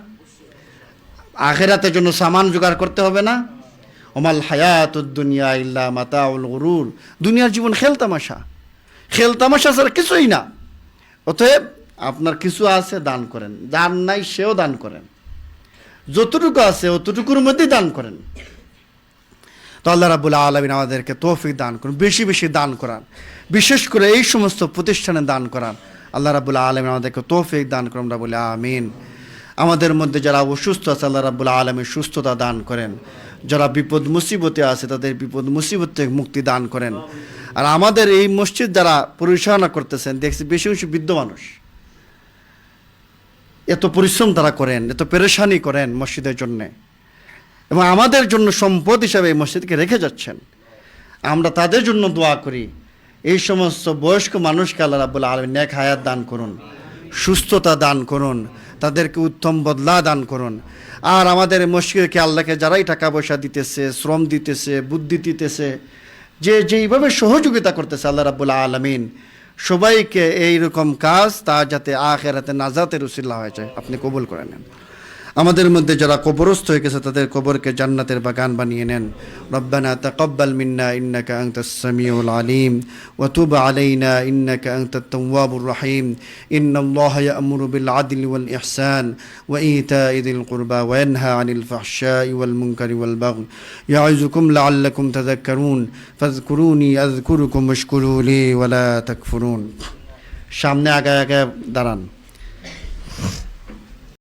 আখিরাতের জন্য সামান জোগাড় করতে হবে না? ওমাল হায়াতুদ দুনিয়া ইল্লা মাতাউল গুরুর। দুনিয়ার জীবন খেলতামাশা, খেলতামাশা ছাড়া কিছুই না। অতএব আপনার কিছু আছে দান করেন, যার নাই সেও দান করেন, যতটুকু আছে অতটুকুর মধ্যেই দান করেন। তো আল্লাহ রাব্বুল আলামিন আমাদেরকে তৌফিক দান করুন, বেশি বেশি দান করান, বিশেষ করে এই সমস্ত প্রতিষ্ঠানে দান করান। আল্লাহ রাব্বুল আলামিন আমাদেরকে তৌফিক দান করুন, আমরা বলি আমিন। আমাদের মধ্যে যারা অসুস্থ আছে আল্লাহ রাব্বুল আলামিন সুস্থতা দান করেন, যারা বিপদ মুসিবতে আছে তাদের বিপদ মুসিবত থেকে মুক্তি দান করেন। আর আমাদের এই মসজিদ যারা পরিচালনা করতেছেন, দেখছি বেশি বেশি বৃদ্ধ মানুষ, এত পরিশ্রম তারা করেন, এত পেরেশানি করেন মসজিদের জন্যে, এবং আমাদের জন্য সম্পদ হিসাবে এই মসজিদকে রেখে যাচ্ছেন। আমরা তাদের জন্য দোয়া করি, এই সমস্ত বয়স্ক মানুষকে আল্লাহ রাব্বুল আলামিন নেক হায়াত দান করুন, সুস্থতা দান করুন, তাদেরকে উত্তম বদলা দান করুন। আর আমাদের মসজিদকে আল্লাহকে যারাই টাকা পয়সা দিতেছে, শ্রম দিতেছে, বুদ্ধি দিতেছে, যে যেইভাবে সহযোগিতা করতেছে আল্লাহ রাব্বুল আলামিন সবাইকে এইরকম কাজ তা যাতে আখিরাতে নাজাতের উসিলা হয়ে যায় আপনি কবুল করে নেন। আমাদের মধ্যে যারা কবরস্থ হয়ে গেছে তাদের কবরকে জান্নাতের বাগান বানিয়ে নেন। রব্বানা তাকাব্বাল মিন্না ইন্নাকা আনতাস সামিউল আলিম ওয়া তুব আলাইনা ইন্নাকা আনতাত তাওয়াবুর রহিম। ইন্নাল্লাহা ইয়া'মুরু বিল আদলি ওয়াল ইহসান ওয়া ইতা'i যিল কুরবা ওয়া ইয়ানহা আনিল ফাহশাই ওয়াল মুনকারি ওয়াল বাগই ইয়া'iযুকুম লা'আল্লাকুম তাযাক্কারুন ফাযকুরুনি আযকুরুকুম ওয়াশকুরু লি ওয়া লা তাকফুরুন। সামনে আগে আগে দাঁড়ান।